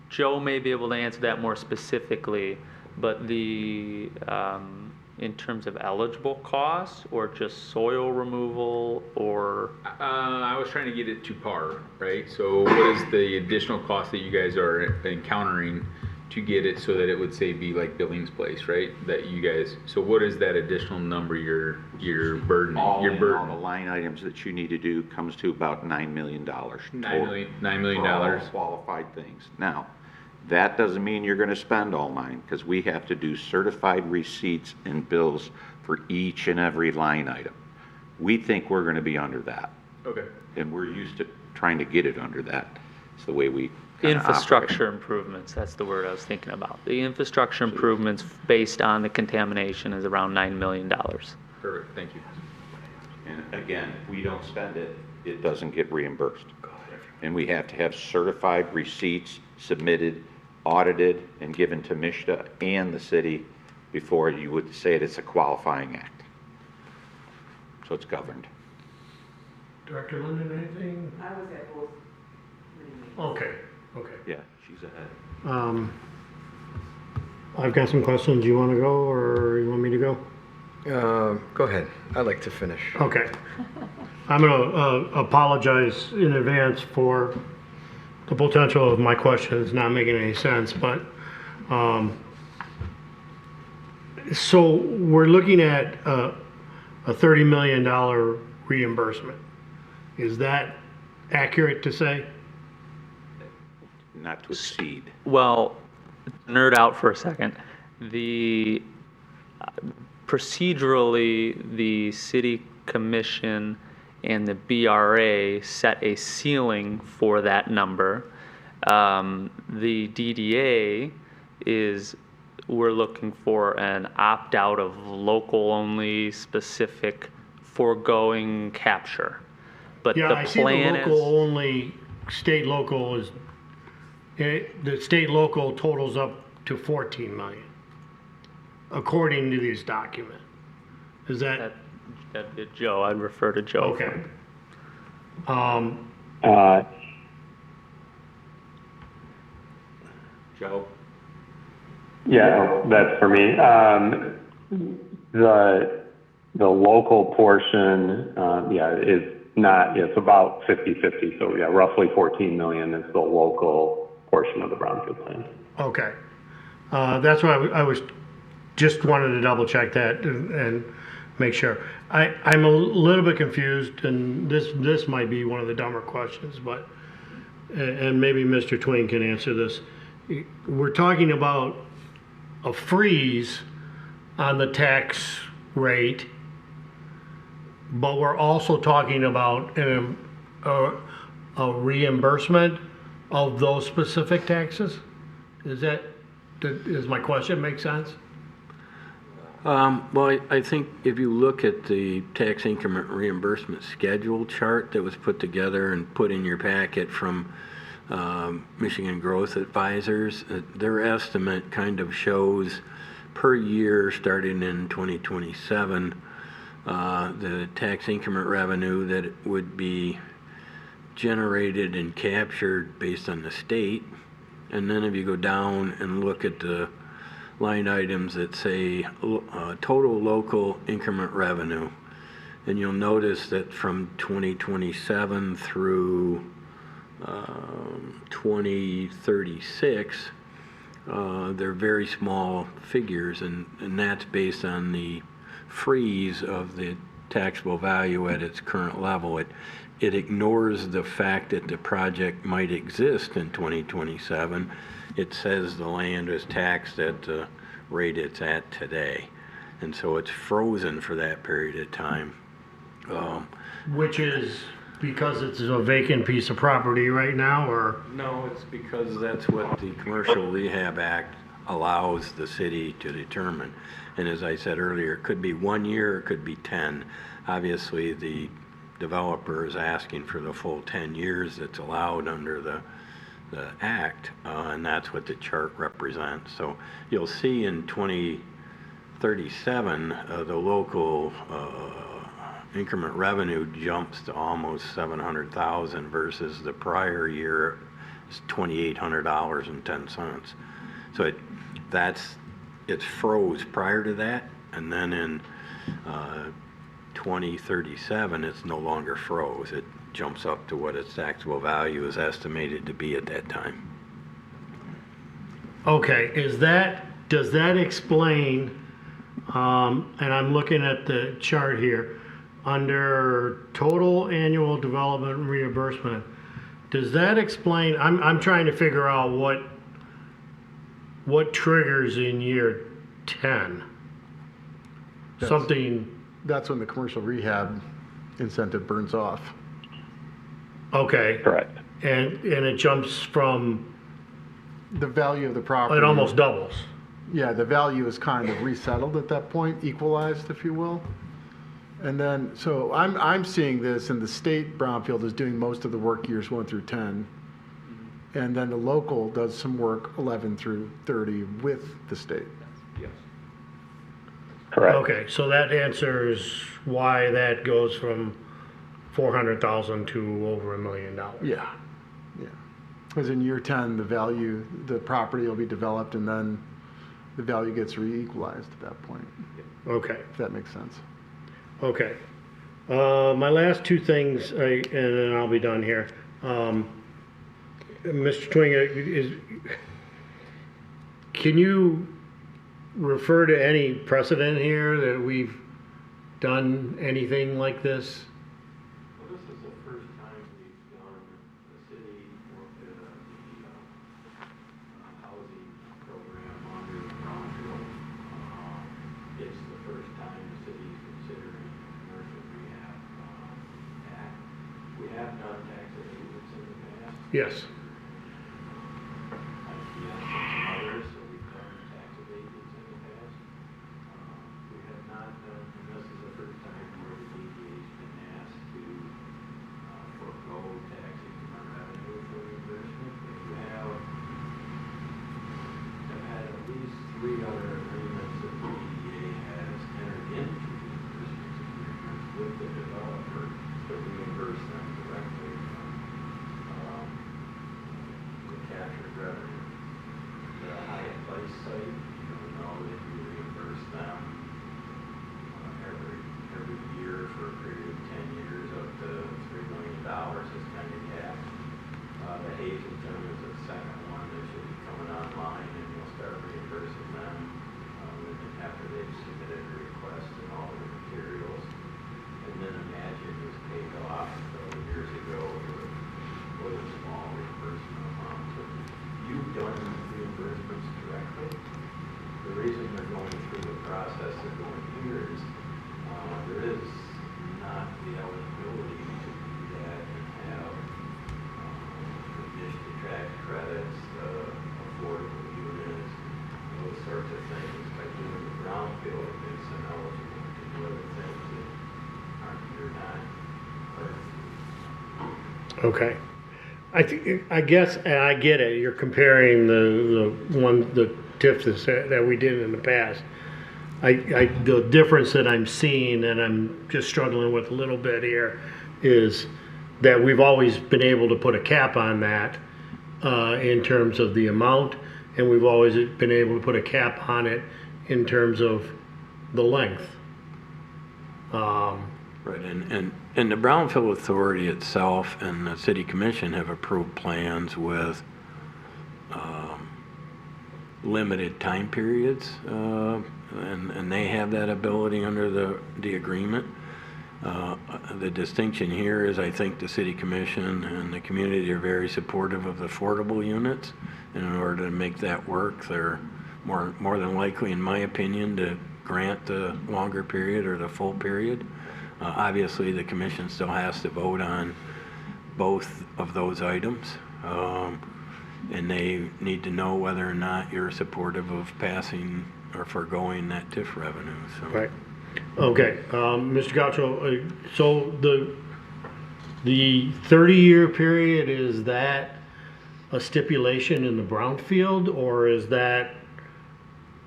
Joe may be able to answer that more specifically, but the in terms of eligible costs or just soil removal or? I was trying to get it to par, right? So what is the additional cost that you guys are encountering to get it so that it would say be like Billings Place, right? That you guys, so what is that additional number you're burdening? All the line items that you need to do comes to about $9 million. $9 million. For all qualified things. Now, that doesn't mean you're going to spend all nine, because we have to do certified receipts and bills for each and every line item. We think we're going to be under that. Okay. And we're used to trying to get it under that. It's the way we Infrastructure improvements, that's the word I was thinking about. The infrastructure improvements based on the contamination is around $9 million. Perfect, thank you. And again, if we don't spend it, it doesn't get reimbursed. And we have to have certified receipts submitted, audited, and given to MSHA and the city before you would say it's a qualifying act. So it's governed. Director Linden, anything? I was at both. Okay. Yeah, she's ahead. I've got some questions. You want to go, or you want me to go? Go ahead. I'd like to finish. Okay. I'm going to apologize in advance for the potential of my questions not making any sense, but so we're looking at a $30 million reimbursement. Is that accurate to say? Not to exceed. Well, nerd out for a second. The procedurally, the city commission and the BRA set a ceiling for that number. The DDA we're looking for an opt-out of local-only specific foregoing capture. But yeah, the I see plan the local only, state local is, the state local totals up to 14 million, according to this document. Is that? That'd be Joe, I'd refer to Joe. Okay. Joe? Yeah, that's for me. The local portion, is not, it's about 50-50. So yeah, roughly 14 million is the local portion of the brownfield plan. Okay. That's why I was just wanted to double check that and make sure. I'm a little bit confused, and this might be one of the dumber questions, but, and maybe Mr. Twain can answer this. We're talking about a freeze on the tax rate, but we're also talking about a reimbursement of those specific taxes? Does my question make sense? Well, I think if you look at the tax increment reimbursement schedule chart that was put together and put in your packet from Michigan Growth Advisors, their estimate kind of shows per year starting in 2027 the tax increment revenue that would be generated and captured based on the state. And then if you go down and look at the line items that say total local increment revenue, and you'll notice that from 2027 through 2036, they're very small figures, and that's based on the freeze of the taxable value at its current level. It ignores the fact that the project might exist in 2027. It says the land is taxed at the rate it's at today. And so it's frozen for that period of time. Which is because it's a vacant piece of property right now, or? No, it's because that's what the Commercial Rehab Act allows the city to determine. And as I said earlier, it could be 1 year, it could be 10. Obviously, the developer is asking for the full 10 years that's allowed under the act, and that's what the chart represents. So you'll see in 2037, the local increment revenue jumps to almost $700,000 versus the prior year is $2,800.10. So it's froze prior to that, and then in 2037, it's no longer froze. It jumps up to what its taxable value is estimated to be at that time. Okay, does that explain, and I'm looking at the chart here, under total annual development reimbursement, does that explain, I'm trying to figure out what triggers in year 10? That's when the commercial rehab incentive burns off. Okay. Correct. And it jumps from, The value of the property. it almost doubles. Yeah, the value is kind of resettled at that point, equalized, if you will. And then, so I'm seeing this, and the state brownfield is doing most of the work years 1 through 10. And then the local does some work 11 through 30 with the state. Yes. Correct. Okay, so that answers why that goes from 400,000 to over $1 million. Yeah, yeah. Because in year 10, the property will be developed, and then the value gets re-equalized at that point. Okay. If that makes sense. Okay. My last two things, and then I'll be done here. Mr. Twing, can you refer to any precedent here that we've done anything like this? Well, this is the first time we've done the city worked at the housing program under the brownfield. It's the first time the city is considering commercial rehab act. We have done tax abatements in the past. Yes. Others, so we've done tax abatements in the past. We have not done, and this is the first time where the DDA's been asked to forego tax increment revenue for reimbursement. We have had at least 3 other agreements that the DDA has entered into reimbursement agreements with the developer to reimburse them directly from the captured revenue. The Hyatt Place site, you know that you reimburse them every year for a period of 10 years up to $3 million is kind of capped. The Hazleton is the second one that should be coming online, and you'll start reimbursing them after they've submitted a request and all the materials. And then Imagine was paid off years ago with a small reimbursement amount. So you've done reimbursements directly. The reason they're going through the process of going here is there is not the eligibility to do that and have Okay. I guess, and I get it, you're comparing the TIF that we did in the past. The difference that I'm seeing, and I'm just struggling with a little bit here, is that we've always been able to put a cap on that in terms of the amount, and we've always been able to put a cap on it in terms of the length. Right, and the Brownfield Authority itself and the City Commission have approved plans with limited time periods, and they have that ability under the agreement. The distinction here is I think the City Commission and the community are very supportive of the affordable units, and in order to make that work, they're more than likely, in my opinion, to grant the longer period or the full period. Obviously, the commission still has to vote on both of those items, and they need to know whether or not you're supportive of passing or foregoing that TIF revenue. So. Right. Okay, Mr. Gaucho, so the 30-year period, is that a stipulation in the brownfield, or is that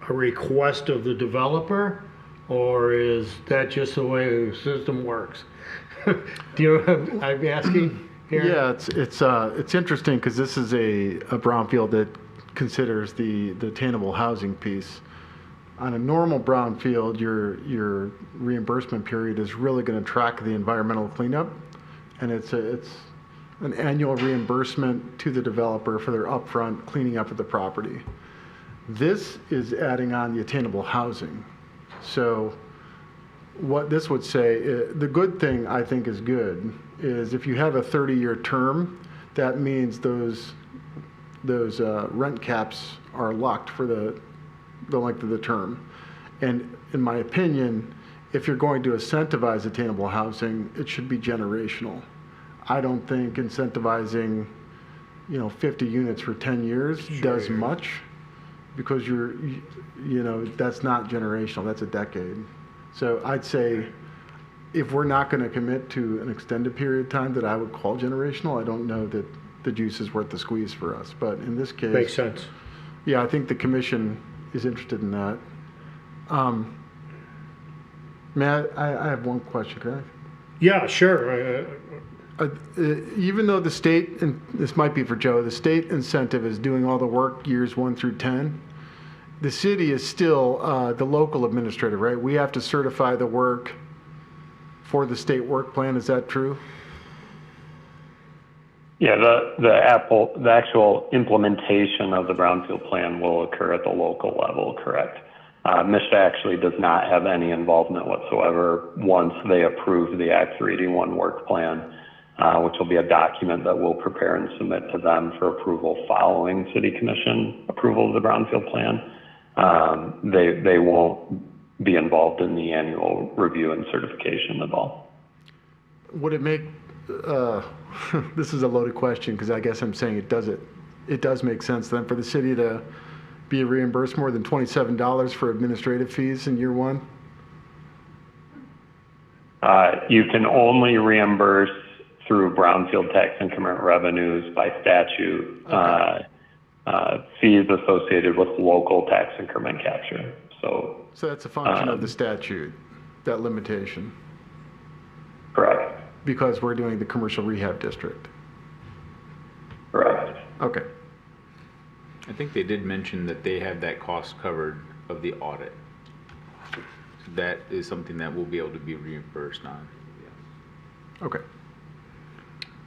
a request of the developer, or is that just the way the system works? Do you know what I'm asking here? Yeah, it's interesting because this is a brownfield that considers the attainable housing piece. On a normal brownfield, your reimbursement period is really going to track the environmental cleanup, and it's an annual reimbursement to the developer for their upfront cleaning up of the property. This is adding on the attainable housing. So what this would say, the good thing I think is good, is if you have a 30-year term, that means those rent caps are locked for the length of the term. And in my opinion, if you're going to incentivize attainable housing, it should be generational. I don't think incentivizing, 50 units for 10 years does much, because that's not generational, that's a decade. So I'd say if we're not going to commit to an extended period of time that I would call generational, I don't know that the juice is worth the squeeze for us. But in this case, Makes sense. Yeah, I think the commission is interested in that. Matt, I have one question, can I? Yeah, sure. Even though the state, and this might be for Joe, the state incentive is doing all the work years 1 through 10, the city is still the local administrator, right? We have to certify the work for the state work plan. Is that true? Yeah, the actual implementation of the brownfield plan will occur at the local level, correct? MISTA actually does not have any involvement whatsoever once they approve the Act 381 work plan, which will be a document that we'll prepare and submit to them for approval following City Commission approval of the brownfield plan. They won't be involved in the annual review and certification at all. Would it make, this is a loaded question because I guess I'm saying it does make sense then for the city to be reimbursed more than $27 for administrative fees in year one? You can only reimburse through brownfield tax increment revenues by statute. Okay. Fees associated with local tax increment capture. So that's a function of the statute, that limitation. Correct. Because we're doing the commercial rehab district. Correct. Okay. I think they did mention that they have that cost covered of the audit. So that is something that we'll be able to be reimbursed on. Yeah. Okay.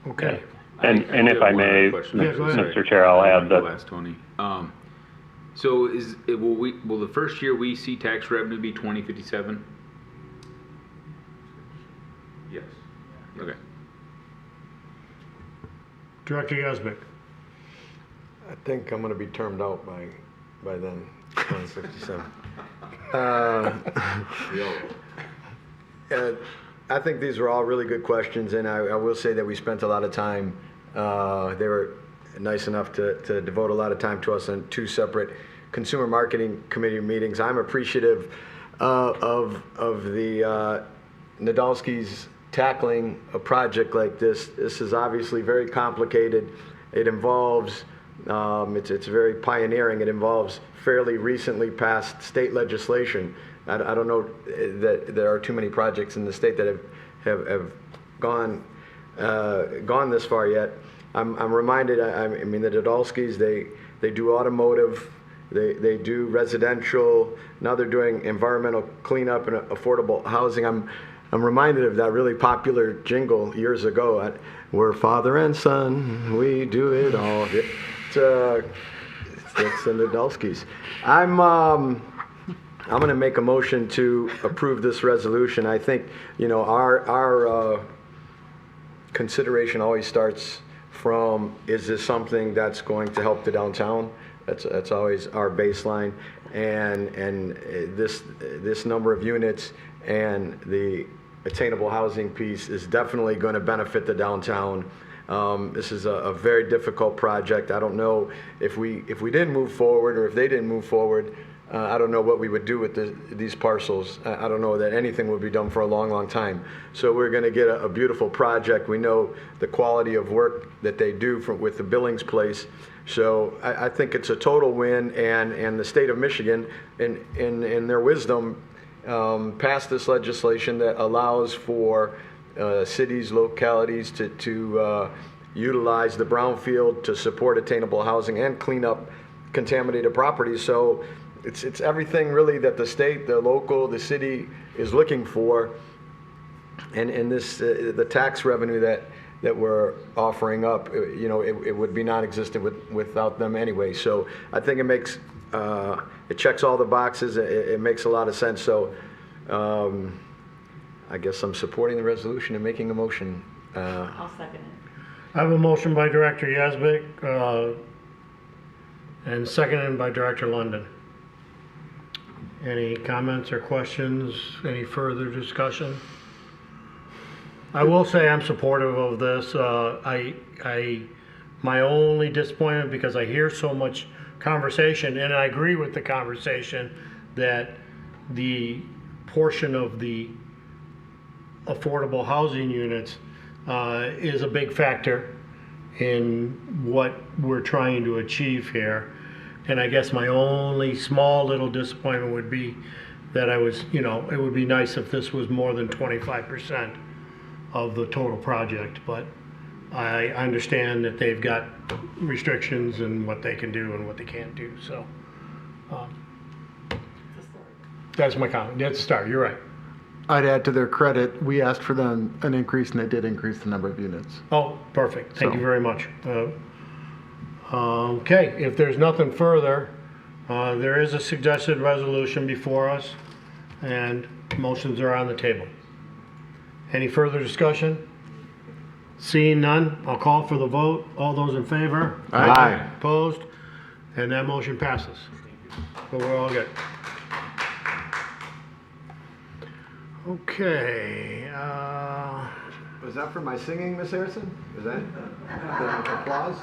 Okay. And if I may, Mr. Chair, I'll add that. Last, Tony. So will the first year we see tax revenue be 2057? Yes. Okay. Director Yazbek. I think I'm going to be termed out by then, 2057. I think these were all really good questions, and I will say that we spent a lot of time. They were nice enough to devote a lot of time to us on 2 separate Consumer Marketing Committee meetings. I'm appreciative of the Nadolskis tackling a project like this. This is obviously very complicated. It involves, it's very pioneering. It involves fairly recently passed state legislation. I don't know that there are too many projects in the state that have gone this far yet. I'm reminded, I mean, the Dodalskis, they do automotive, they do residential, now they're doing environmental cleanup and affordable housing. I'm reminded of that really popular jingle years ago, we're father and son, we do it all. It's the Dodalskis. I'm going to make a motion to approve this resolution. I think, you know, our consideration always starts from, is this something that's going to help the downtown? That's always our baseline, and this number of units and the attainable housing piece is definitely going to benefit the downtown. This is a very difficult project. I don't know if we didn't move forward, or if they didn't move forward, I don't know what we would do with these parcels. I don't know that anything would be done for a long, long time. So we're going to get a beautiful project. We know the quality of work that they do with the Billings place. So I think it's a total win, and the state of Michigan, in their wisdom, passed this legislation that allows for cities, localities to utilize the brownfield to support attainable housing and clean up contaminated properties. So it's everything really that the state, the local, the city is looking for, and this the tax revenue that we're offering up, you know, it would be non-existent without them anyway. So I think it checks all the boxes. It makes a lot of sense. So I guess I'm supporting the resolution and making a motion. I'll second it. I have a motion by Director Yazbek and seconded by Director London. Any comments or questions? Any further discussion? I will say I'm supportive of this. My only disappointment, because I hear so much conversation, and I agree with the conversation, that the portion of the affordable housing units is a big factor in what we're trying to achieve here. And I guess my only small little disappointment would be that it would be nice if this was more than 25% of the total project, but I understand that they've got restrictions and what they can do and what they can't do. So that's my comment. That's a start. You're right. I'd add to their credit, we asked for them an increase, and they did increase the number of units. Oh, perfect. Thank you very much. Okay, if there's nothing further, there is a suggested resolution before us, and motions are on the table. Any further discussion? Seeing none, I'll call for the vote. All those in favor? Aye. Opposed? And that motion passes. So we're all good. Okay. Was that for my singing, Miss Harrison? Was that applause?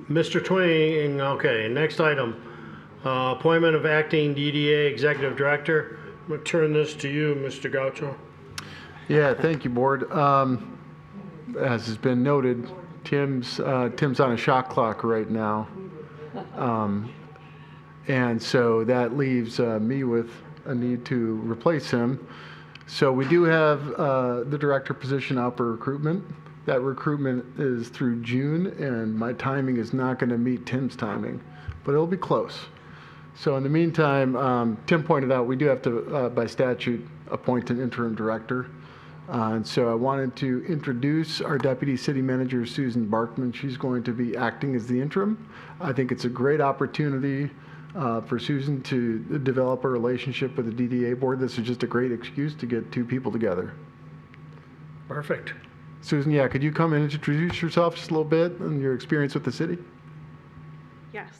Mr. Twain, okay, next item. Appointment of acting DDA Executive Director. I'm going to turn this to you, Mr. Gaucho. Yeah, thank you, Board. As has been noted, Tim's on a shot clock right now. And so that leaves me with a need to replace him. So we do have the director position out for recruitment. That recruitment is through June, and my timing is not going to meet Tim's timing, but it'll be close. So in the meantime, Tim pointed out we do have to, by statute, appoint an interim director. And so I wanted to introduce our Deputy City Manager, Susan Barkman. She's going to be acting as the interim. I think it's a great opportunity for Susan to develop a relationship with the DDA board. This is just a great excuse to get two people together. Perfect. Susan, yeah, could you come and introduce yourself just a little bit and your experience with the city? Yes,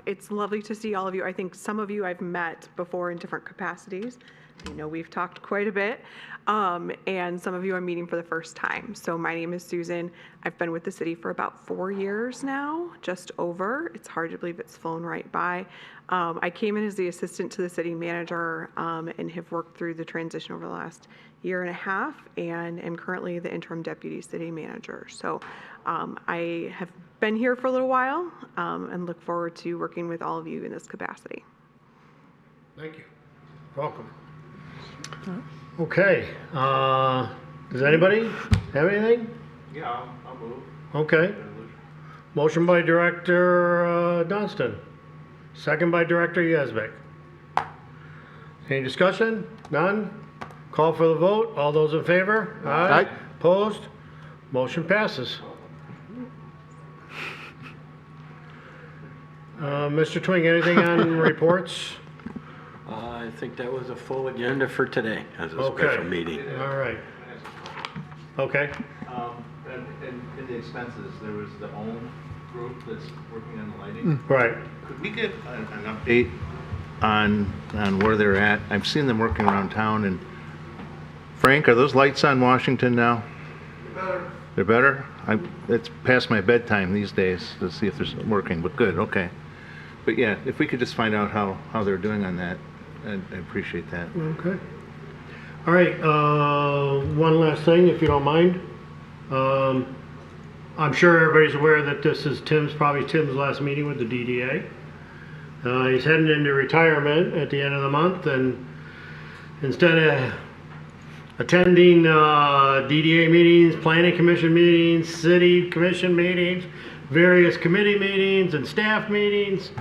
it's lovely to see all of you. I think some of you I've met before in different capacities. I know we've talked quite a bit, and some of you I'm meeting for the first time. So my name is Susan. I've been with the city for about 4 years now, just over. It's hard to believe it's flown right by. I came in as the assistant to the city manager and have worked through the transition over the last year and a half, and am currently the interim deputy city manager. So I have been here for a little while and look forward to working with all of you in this capacity. Thank you. Welcome. Okay. Does anybody have anything? Yeah, I'll move. Okay. Motion by Director Dunstan. Second by Director Yazbek. Any discussion? None? Call for the vote. All those in favor? Aye. Opposed? Motion passes. Mr. Twing, anything on reports? I think that was a full agenda for today as a Okay. special meeting. All right. Okay. In the expenses, there was the OWN group that's working on the lighting. Right. Could we get an update on where they're at? I've seen them working around town, and Frank, are those lights on Washington now? They're better? It's past my bedtime these days to see if they're working, but good, okay. But yeah, if we could just find out how they're doing on that, I'd appreciate that. Okay. All right, one last thing, if you don't mind. I'm sure everybody's aware that this is probably Tim's last meeting with the DDA. He's heading into retirement at the end of the month, and instead of attending DDA meetings, planning commission meetings, city commission meetings, various committee meetings and staff meetings,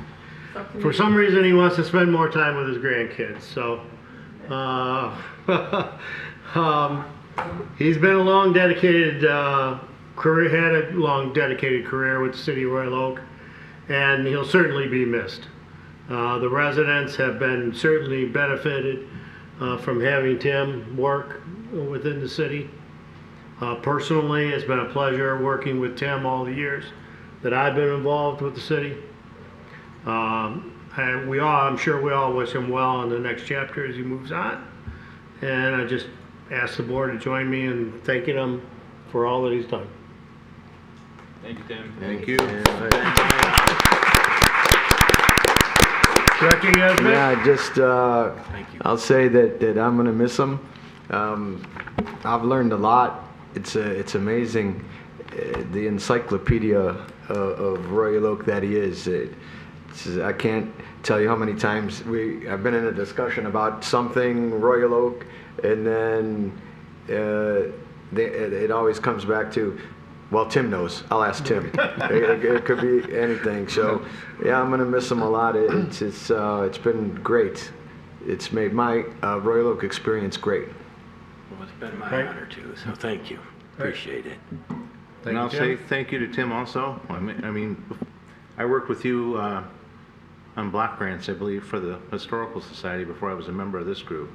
for some reason he wants to spend more time with his grandkids. So he's been a long dedicated career, had a long dedicated career with the city of Royal Oak, and he'll certainly be missed. The residents have been certainly benefited from having Tim work within the city. Personally, it's been a pleasure working with Tim all the years that I've been involved with the city. And I'm sure we all wish him well in the next chapter as he moves on. And I just ask the board to join me in thanking him for all that he's done. Thank you, Tim. Thank you. Director Yasmin? Yeah, just, I'll say that I'm gonna miss him. I've learned a lot. It's amazing, the encyclopedia of Royal Oak that he is. I can't tell you how many times I've been in a discussion about something Royal Oak, and then it always comes back to, well, Tim knows. I'll ask Tim. It could be anything. So, yeah, I'm gonna miss him a lot. It's been great. It's made my Royal Oak experience great. Well, it's been my honor too, so thank you. Appreciate it. And I'll say thank you to Tim also. I mean, I worked with you on block grants, I believe, for the Historical Society before I was a member of this group.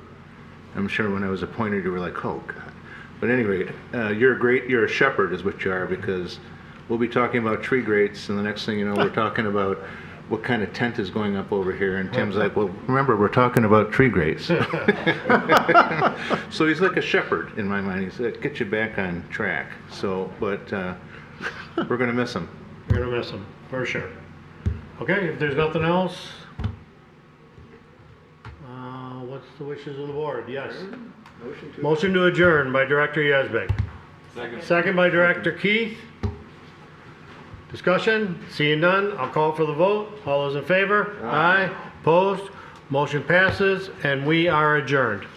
I'm sure when I was appointed, you were like, oh, God. But anyway, you're a shepherd is what you are, because we'll be talking about tree grates, and the next thing you know, we're talking about what kind of tent is going up over here, and Tim's like, well, remember, we're talking about tree grates. So he's like a shepherd in my mind. He's like, get you back on track. So, but we're going to miss him. We're gonna miss him, for sure. Okay, if there's nothing else, what's the wishes of the board? Yes. Motion to adjourn by Director Yazbek. Second by Director Keith. Discussion? Seeing none, I'll call for the vote. All those in favor? Aye. Opposed? Motion passes, and we are adjourned.